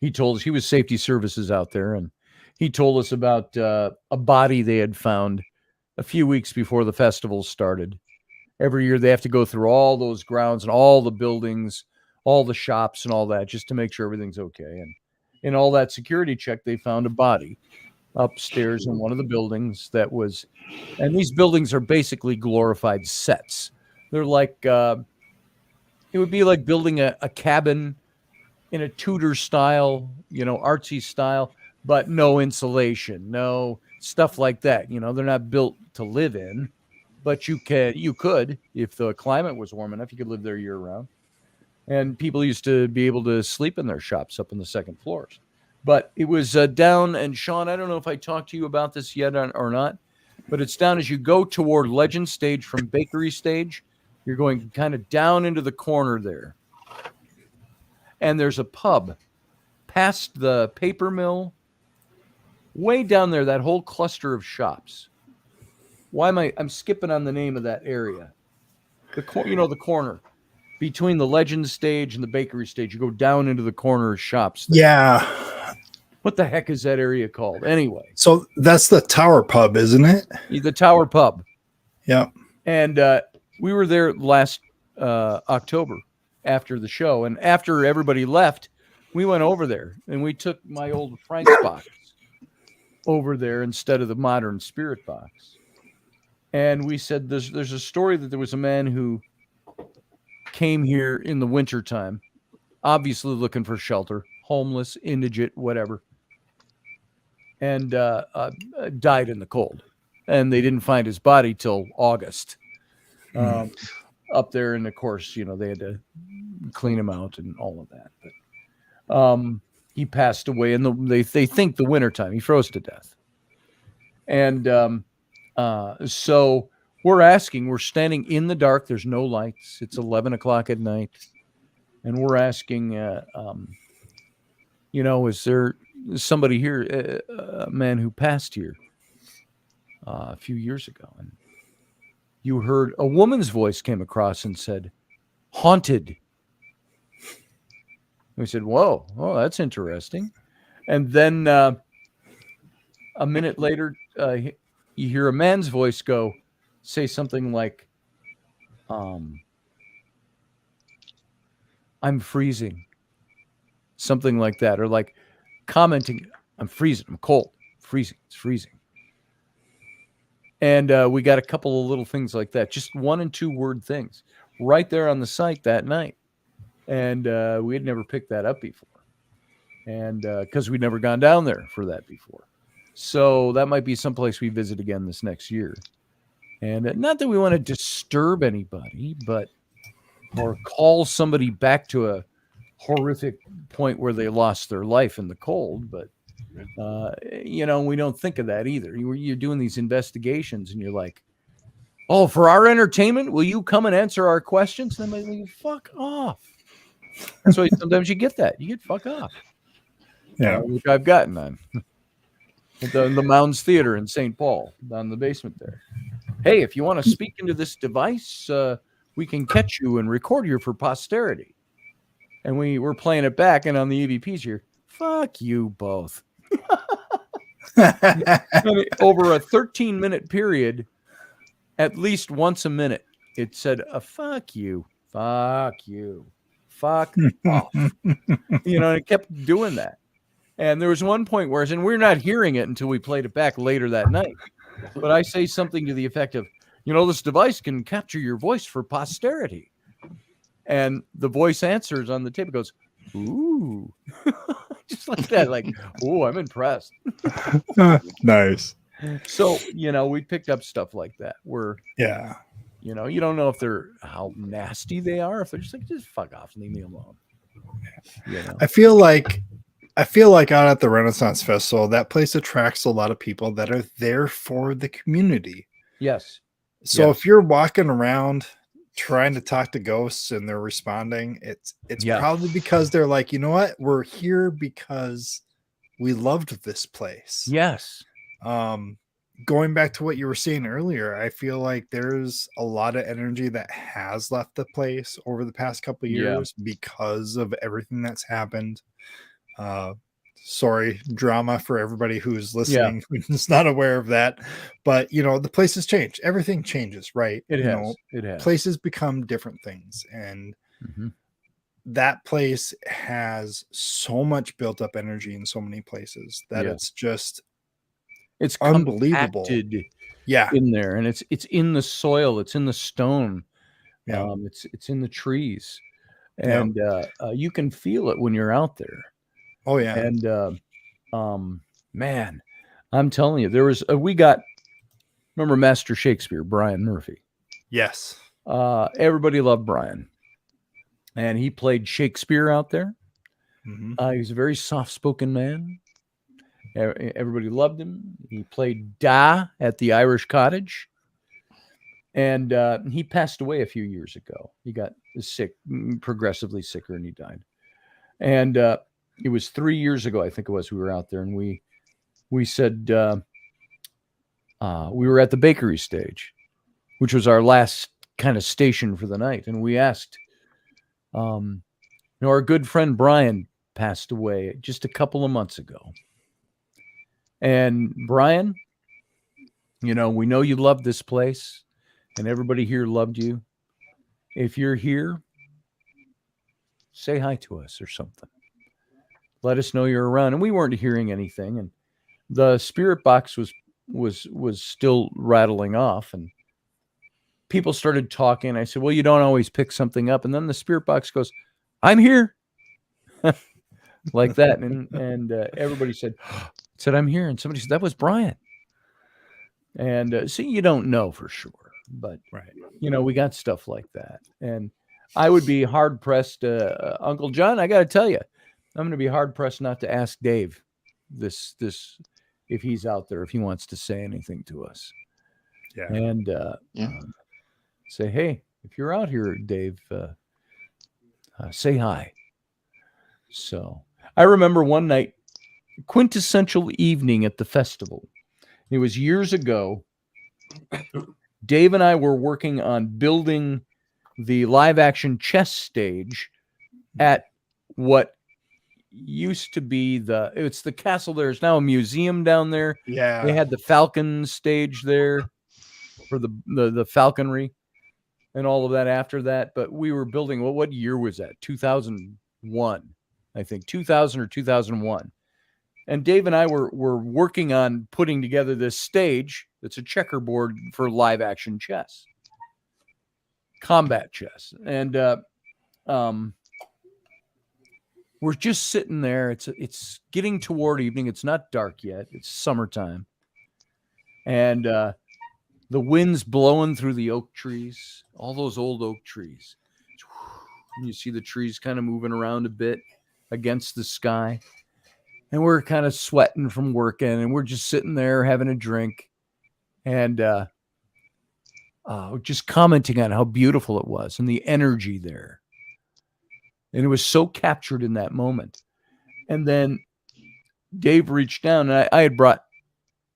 He told us, he was safety services out there, and he told us about a body they had found a few weeks before the festival started. Every year they have to go through all those grounds and all the buildings, all the shops and all that, just to make sure everything's okay. And in all that security check, they found a body upstairs in one of the buildings that was, and these buildings are basically glorified sets. They're like, it would be like building a cabin in a Tudor style, artsy style, but no insulation, no stuff like that. They're not built to live in, but you could, if the climate was warm enough, you could live there year round. And people used to be able to sleep in their shops up in the second floors. But it was down, and Sean, I don't know if I talked to you about this yet or not, but it's down as you go toward Legend Stage from Bakery Stage. You're going kind of down into the corner there. And there's a pub past the paper mill, way down there, that whole cluster of shops. Why am I'm skipping on the name of that area? The corner between the Legend Stage and the Bakery Stage. You go down into the corner of shops there. Yeah. What the heck is that area called? Anyway. So that's the Tower Pub, isn't it? The Tower Pub. Yeah. And we were there last October after the show. And after everybody left, we went over there. And we took my old Frank's box over there instead of the modern spirit box. And we said there's a story that there was a man who came here in the wintertime, obviously looking for shelter, homeless, indigent, whatever, and died in the cold. And they didn't find his body till August up there. And of course, they had to clean him out and all of that. But He passed away in they think the wintertime. He froze to death. And so we're standing in the dark. There's no lights. It's 11 o'clock at night. And we're asking, is there somebody here, a man who passed here a few years ago? And you heard a woman's voice came across and said, haunted. We said, whoa, oh, that's interesting. And then a minute later, you hear a man's voice say something like, I'm freezing. Something like that. Or like commenting, I'm freezing, I'm cold, freezing, it's freezing. And we got a couple of little things like that, just 1 and 2 word things right there on the site that night. And we had never picked that up before. And because we'd never gone down there for that before. So that might be someplace we visit again this next year. And not that we want to disturb anybody, or call somebody back to a horrific point where they lost their life in the cold. But, we don't think of that either. You're doing these investigations and you're like, oh, for our entertainment, will you come and answer our questions? And then you fuck off. That's why sometimes you get that. You get fuck off. Yeah. Which I've gotten on the Mounds Theater in St. Paul, down in the basement there. Hey, if you want to speak into this device, we can catch you and record you for posterity. And we're playing it back, and on the EVPs here, fuck you both. Over a 13-minute period, at least once a minute, it said, fuck you, fuck you, fuck off. And it kept doing that. And there was one point where, and we're not hearing it until we played it back later that night, but I say something to the effect of, this device can capture your voice for posterity. And the voice answers on the tape. It goes, ooh, just like that. Like, ooh, I'm impressed. Nice. So, we picked up stuff like that where, yeah, you don't know if how nasty they are. If they're just like, just fuck off, leave me alone. I feel like out at the Renaissance Festival, that place attracts a lot of people that are there for the community. Yes. So if you're walking around trying to talk to ghosts and they're responding, it's probably because they're like, you know what? We're here because we loved this place. Yes. Going back to what you were saying earlier, I feel like there's a lot of energy that has left the place over the past couple of years because of everything that's happened. Sorry, drama for everybody who's listening who's not aware of that. But the place has changed. Everything changes, right? It has. Places become different things. And that place has so much built up energy in so many places that it's unbelievable. In there. And it's in the soil, it's in the stone. It's in the trees. And you can feel it when you're out there. Oh yeah. And man, I'm telling you, there was remember Master Shakespeare, Brian Murphy? Yes. Everybody loved Brian. And he played Shakespeare out there. He was a very soft-spoken man. Everybody loved him. He played Da at the Irish Cottage. And he passed away a few years ago. He got sick, progressively sicker, and he died. And it was 3 years ago, I think it was, we were out there, and we said we were at the bakery stage, which was our last kind of station for the night. And we asked, our good friend Brian passed away just a couple of months ago. And Brian, we know you love this place, and everybody here loved you. If you're here, say hi to us or something. Let us know you're around. And we weren't hearing anything. And the spirit box was still rattling off. And people started talking. I said, well, you don't always pick something up. And then the spirit box goes, I'm here. Like that. And everybody said, I'm here. And somebody said, that was Brian. And see, you don't know for sure. But, we got stuff like that. And I would be hard pressed. Uncle John, I got to tell you, I'm going to be hard pressed not to ask Dave this if he's out there, if he wants to say anything to us. Yeah. And say, hey, if you're out here, Dave, say hi. So I remember one night, quintessential evening at the festival. It was years ago. Dave and I were working on building the live action chess stage at what used to be it's the castle. There's now a museum down there. Yeah. They had the Falcon stage there for the falconry and all of that after that. But we were building, what year was that? 2001, I think, 2000 or 2001. And Dave and I were working on putting together this stage that's a checkerboard for live action chess, combat chess. And we're just sitting there. It's getting toward evening. It's not dark yet. It's summertime. And the wind's blowing through the oak trees, all those old oak trees. And you see the trees kind of moving around a bit against the sky. And we're kind of sweating from working, and we're just sitting there having a drink and just commenting on how beautiful it was and the energy there. And it was so captured in that moment. And then Dave reached down, and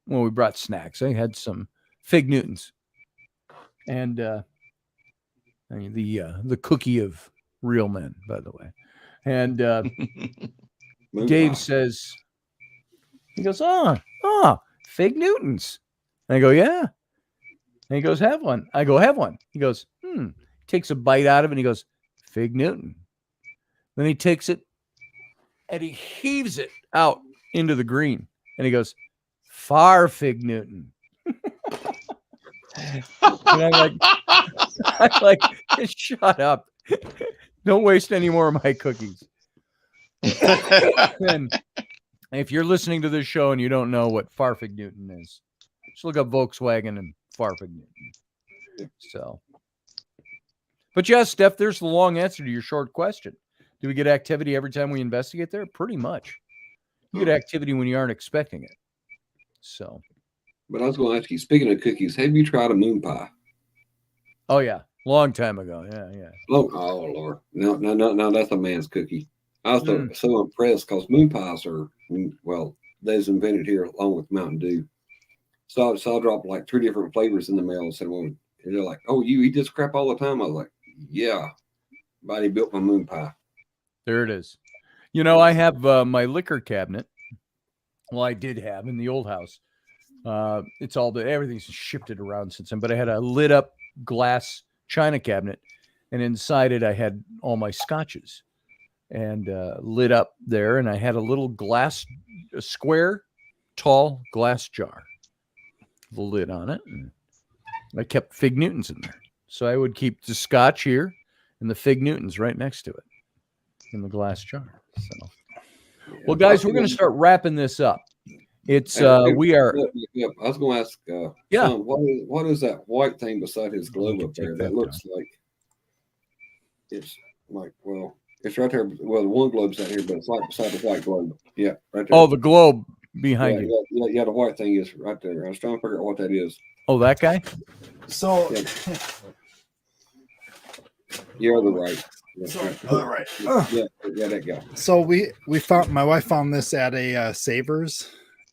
we brought snacks. I had some Fig Newtons and the cookie of real men, by the way. And Dave says, he goes, Fig Newtons. And I go, yeah. And he goes, have one. I go, have one. He goes, takes a bite out of it, and he goes, Fig Newton. Then he takes it and he heaves it out into the green. And he goes, Far Fig Newton. And I'm like, shut up. Don't waste any more of my cookies. And if you're listening to this show and you don't know what Farfig Newton is, just look up Volkswagen and Farfig Newton. So, but yes, Steph, there's the long answer to your short question. Do we get activity every time we investigate there? Pretty much. You get activity when you aren't expecting it. So. But I was going to ask you, speaking of cookies, have you tried a moon pie? Oh, yeah. Long time ago. Yeah. Oh Lord. No, that's a man's cookie. I was so impressed because moon pies are, well, they was invented here along with Mountain Dew. So I dropped like 3 different flavors in the mail and said, well, and they're like, oh, you eat this crap all the time? I was like, yeah. Buddy built my moon pie. There it is. You know, I have my liquor cabinet. Well, I did have in the old house. It's everything's shifted around since then, but I had a lit up glass china cabinet, and inside it I had all my scotches and lit up there, and I had a square tall glass jar, the lid on it, and I kept Fig Newtons in there. So I would keep the scotch here and the Fig Newtons right next to it in the glass jar. So, well, guys, we're going to start wrapping this up. It's we are. Yeah, I was going to ask. Son, what is that white thing beside his glove up there? That looks like it's like, well, it's right there. Well, the one globe's out here, but it's like beside the white globe. Yeah, right there. Oh, the globe behind you. Yeah, the white thing is right there. I was trying to figure out what that is. Oh, that guy. So you're the right. Right. Yeah, that guy. So my wife found this at a Savers.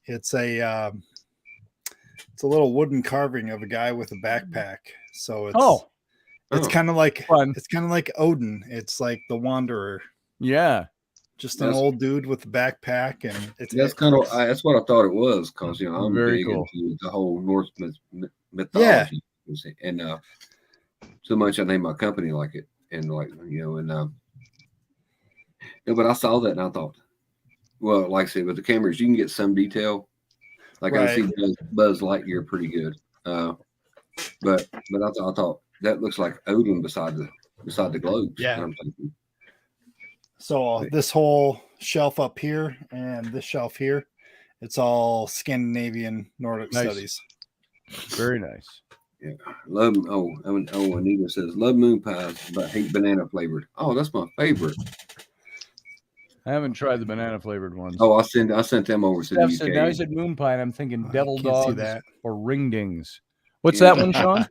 It's a little wooden carving of a guy with a backpack. So it's kind of like fun. It's kind of like Odin. It's like the Wanderer. Yeah, just an old dude with a backpack, and that's what I thought it was, because I'm very big cool into the whole Norse mythology, and so much I named my company like it, and but I saw that and I thought, well, like I said, with the cameras you can get some detail, like I see Buzz Lightyear pretty good, but I thought that looks like Odin beside the globe. Yeah. So this whole shelf up here and this shelf here, it's all Scandinavian Nordic studies. Very nice. Yeah, love. Anita says love moon pies, but hate banana flavored. Oh, that's my favorite. I haven't tried the banana flavored ones. Oh, I sent them over to Steph the said, UK. now he said moon pie, and I'm thinking I devil can't see dogs that. or ringdings. What's Yeah. that one, Sean?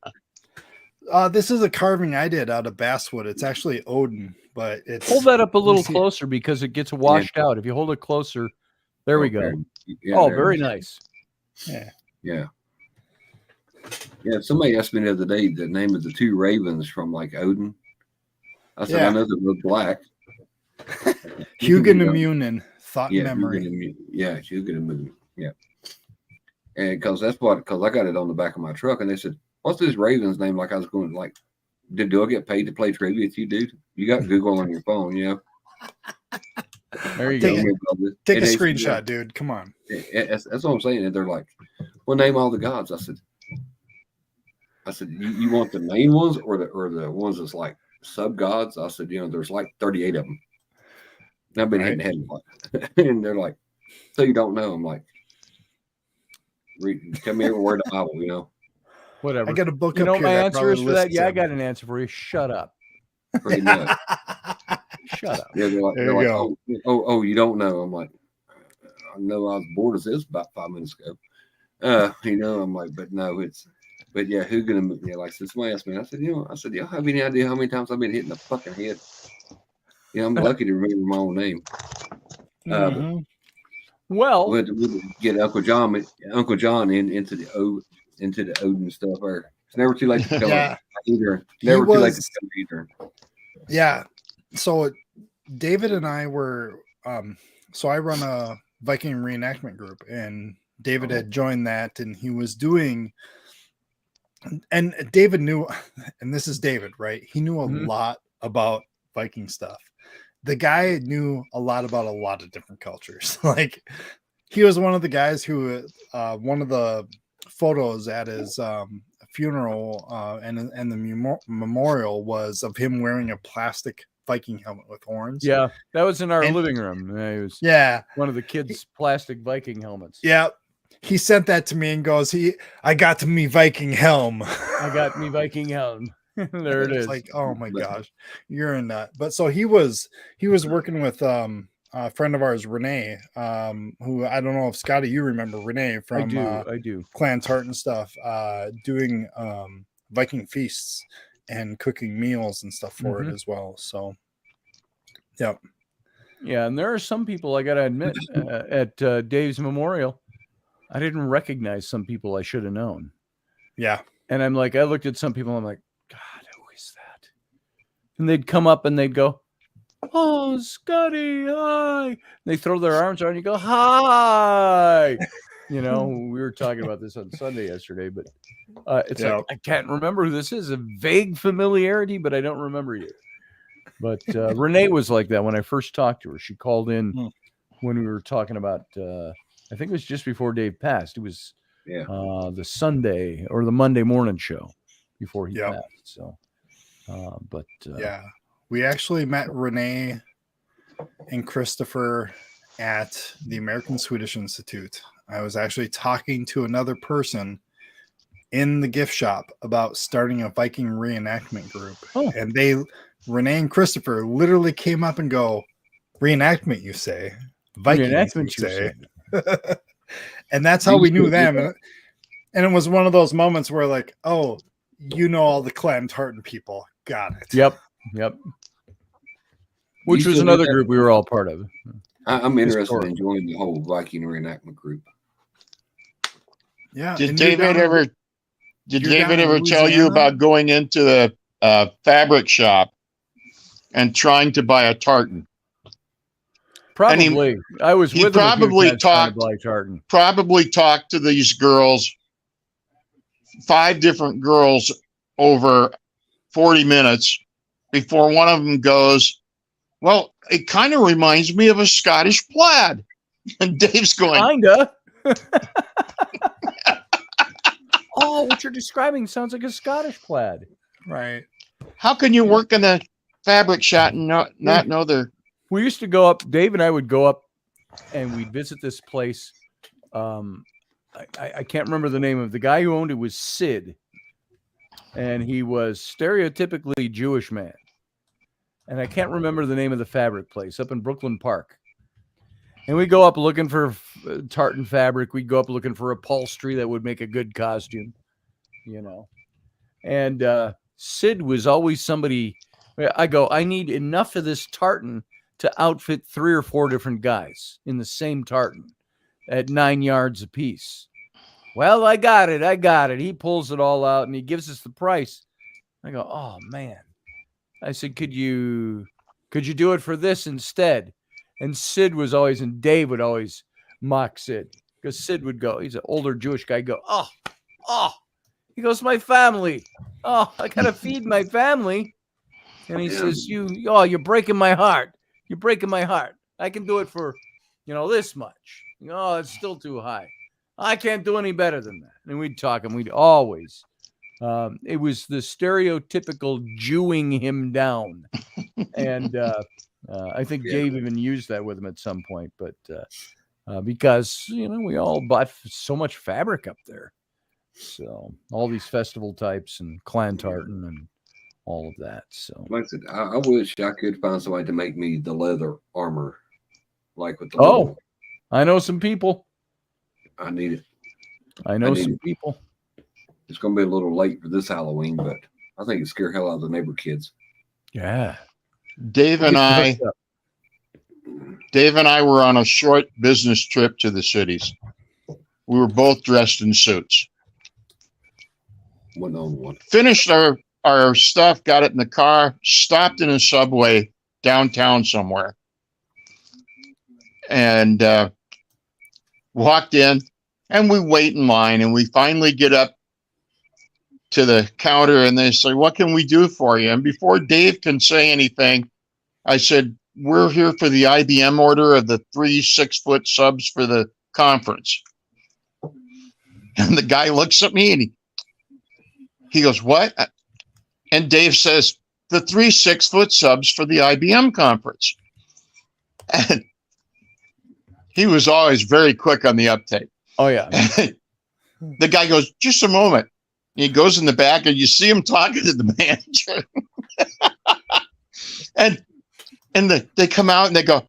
This is a carving I did out of basswood. It's actually Odin, but it's Hold that up a little see- closer because it gets washed out. If you hold it closer, there we go. Yeah, Oh, there it very is. nice. Yeah. Somebody asked me the other day the name of the two ravens from like Odin. I said, Yeah. I know they're both black. Hugin and Munin, thought and Yeah, memory. Hugin and Moon. Yeah. And because I got it on the back of my truck, and they said, "What's this raven's name?" Like I was going like, do I get paid to play trivia with you, dude? You got Google on your phone, you know? There you Take go. Take a screenshot, dude. Come on. That's what I'm saying. And they're like, "Well, name all the gods." I said, you want the main ones or the ones that's like sub gods? I said, there's like 38 of them. And I've been hitting head a lot. And they're like, so you don't know? I'm like, tell me every word of the Bible, Whatever. I got a book You up know here my that answer probably is for that? lists Yeah, I them. got an answer for you. Shut up. Pretty much. Shut up. Yeah, they're like, There you go. oh, you don't know? I'm like, I know I was bored as this about 5 minutes ago. I'm like, but yeah, who gonna? Like somebody asked me, I said, y'all have any idea how many times I've been hitting the fucking head? I'm lucky to remember my own name. Well, we had to get Uncle John into the Odin stuff. Or it's never too late to come either. Never too late to come either. Yeah. So David and I were so I run a Viking reenactment group, and David had joined that, and he was doing, and David knew, and this is David, right? He knew a lot about Viking stuff. The guy knew a lot about a lot of different cultures. Like he was one of the guys who one of the photos at his funeral and the memorial was of him wearing a plastic Viking helmet with horns. Yeah, that was in our living room. It was one of the kids' plastic Viking helmets. Yeah. He sent that to me and goes, I got to me Viking helm. I got me Viking helm. There it is. Like, oh my gosh, you're a nut. But so he was working with a friend of ours, Renee, who I don't know if Scotty, you remember Renee from I do. Clan Tartan stuff, doing Viking feasts and cooking meals and stuff for it as well. So yeah. And there are some people, I gotta admit, at Dave's memorial, I didn't recognize some people I should have known. Yeah. And I'm like, I looked at some people, I'm like, God, who is that? And they'd come up and they'd go, "Oh, Scotty, hi." And they throw their arms around you, go, "Hi." We were talking about this on Sunday yesterday, but it's like, I can't remember who this is. A vague familiarity, but I don't remember you. But Renee was like that when I first talked to her. She called in when we were talking about, I think it was just before Dave passed. It was the Sunday or the Monday morning show before he passed. So, we actually met Renee and Christopher at the American Swedish Institute. I was actually talking to another person in the gift shop about starting a Viking reenactment group. And Renee and Christopher literally came up and go, "Reenactment, you say? Viking, reenactment, you say?" And that's how we knew them. And it was one of those moments where like, oh, all the Clan Tartan people. Got it. Yep. Which was another group we were all part of. I'm interested in joining the whole Viking reenactment group. Yeah. Did David ever tell you about going into the fabric shop and trying to buy a tartan? Probably. I was with him probably talked to these girls, 5 different girls over 40 minutes before one of them goes, "Well, it kind of reminds me of a Scottish plaid." And Dave's going, "Kinda." Oh, what you're describing sounds like a Scottish plaid. Right. How can you work in a fabric shop and not know the... We used to go up, Dave and I would go up and we'd visit this place. I can't remember the name of the guy who owned it was Sid. And he was stereotypically Jewish man. And I can't remember the name of the fabric place up in Brooklyn Park. And we go up looking for tartan fabric. We'd go up looking for upholstery that would make a good costume, you know. And Sid was always somebody. I go, I need enough of this tartan to outfit 3 or 4 different guys in the same tartan at 9 yards apiece. Well, I got it. He pulls it all out and he gives us the price. I go, oh man. I said, could you do it for this instead? And Sid was always, and Dave would always mock Sid because Sid would go, he's an older Jewish guy, go, oh, he goes, my family. Oh, I got to feed my family. And he says, you're breaking my heart. You're breaking my heart. I can do it for, this much. Oh, it's still too high. I can't do any better than that. And we'd talk, and we'd always, it was the stereotypical Jewing him down. And I think Dave even used that with him at some point, but because, we all bought so much fabric up there. So all these festival types and clan tartan and all of that. So like I said, I wish I could find somebody to make me the leather armor, like with the I know some people. I need it. I know some people. It's going to be a little late for this Halloween, but I think it scared hell out of the neighbor kids. Yeah. Dave and I were on a short business trip to the cities. We were both dressed in suits. One. Finished our stuff, got it in the car, stopped in a Subway downtown somewhere, and walked in, and we wait in line, and we finally get up to the counter, and they say, what can we do for you? And before Dave can say anything, I said, we're here for the IBM order of the 3 6-foot subs for the conference. And the guy looks at me, and he goes, what? And Dave says, the 3 6-foot subs for the IBM conference. And he was always very quick on the uptake. Oh, yeah. The guy goes, just a moment. He goes in the back, and you see him talking to the manager. and they come out, and they go,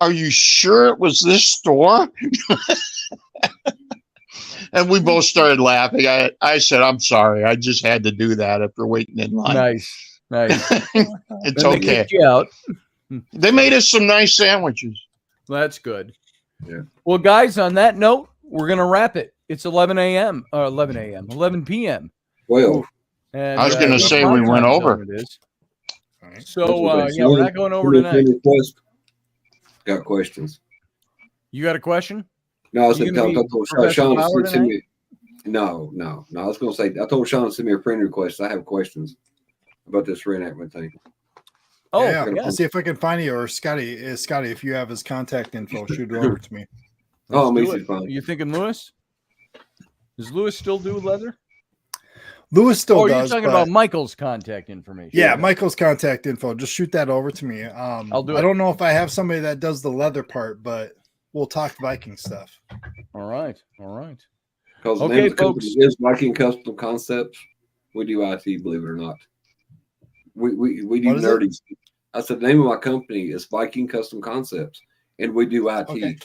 are you sure it was this store? And we both started laughing. I said, I'm sorry. I just had to do that after waiting in line. Nice. It's okay. They kicked you out. They made us some nice sandwiches. That's good. Yeah. Well, guys, on that note, we're going to wrap it. It's 11 p.m. Well, And, I was going to say we went over. It is. So, we're not going over tonight. Got questions. You got a question? No, I was You going gonna to tell be Sean Professor Power to send tonight? me. No. I was going to say, I told Sean to send me a friend request. I have questions about this reenactment thing. Oh, yeah. yeah. I'll see if I can find you, or Scotty, if you have his contact info, shoot it over to me. Oh, Let's do easy fine. You thinking Lewis? Does Lewis still do leather? Lewis still Oh, does. you're talking about Michael's contact information. Yeah, Michael's contact info. Just shoot that over to me. I'll do it. I don't know if I have somebody that does the leather part, but we'll talk Viking stuff. All right. Because the Okay, name of the company folks. is Viking Custom Concepts. We do IT, believe it or not. We do What is it? nerdy. I said the name of my company is Viking Custom Concepts, and we do IT. Okay.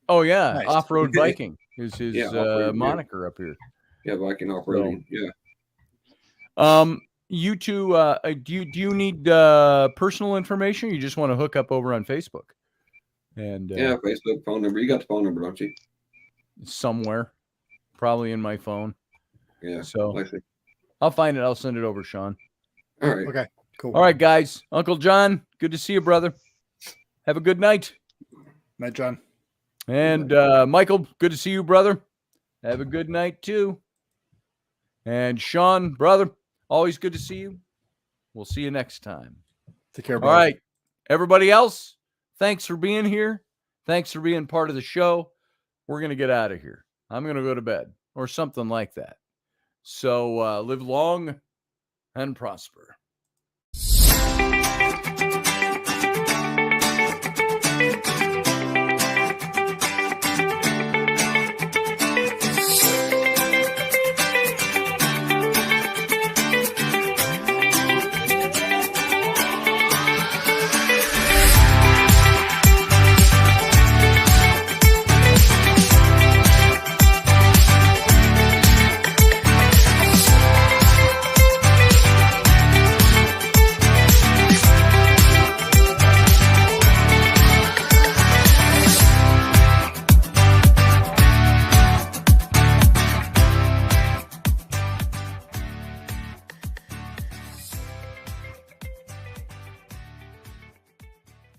Oh, yeah. Nice. Off-Road Viking is his Off-Road, moniker up here. Yeah, Viking Off-Roading. Yeah. You two, do you need personal information? Or you just want to hook up over on Facebook? And Yeah, Facebook phone number. You got the phone number, don't you? somewhere, probably in my phone. Yeah. So like that. I'll find it. I'll send it over, Sean. All right. Okay, cool. All right, guys. Uncle John, good to see you, brother. Have a good night. Night, John. And Michael, good to see you, brother. Have a good night too. And Sean, brother, always good to see you. We'll see you next time. Take care, All brother. right. Everybody else, thanks for being here. Thanks for being part of the show. We're going to get out of here. I'm going to go to bed or something like that. So live long and prosper.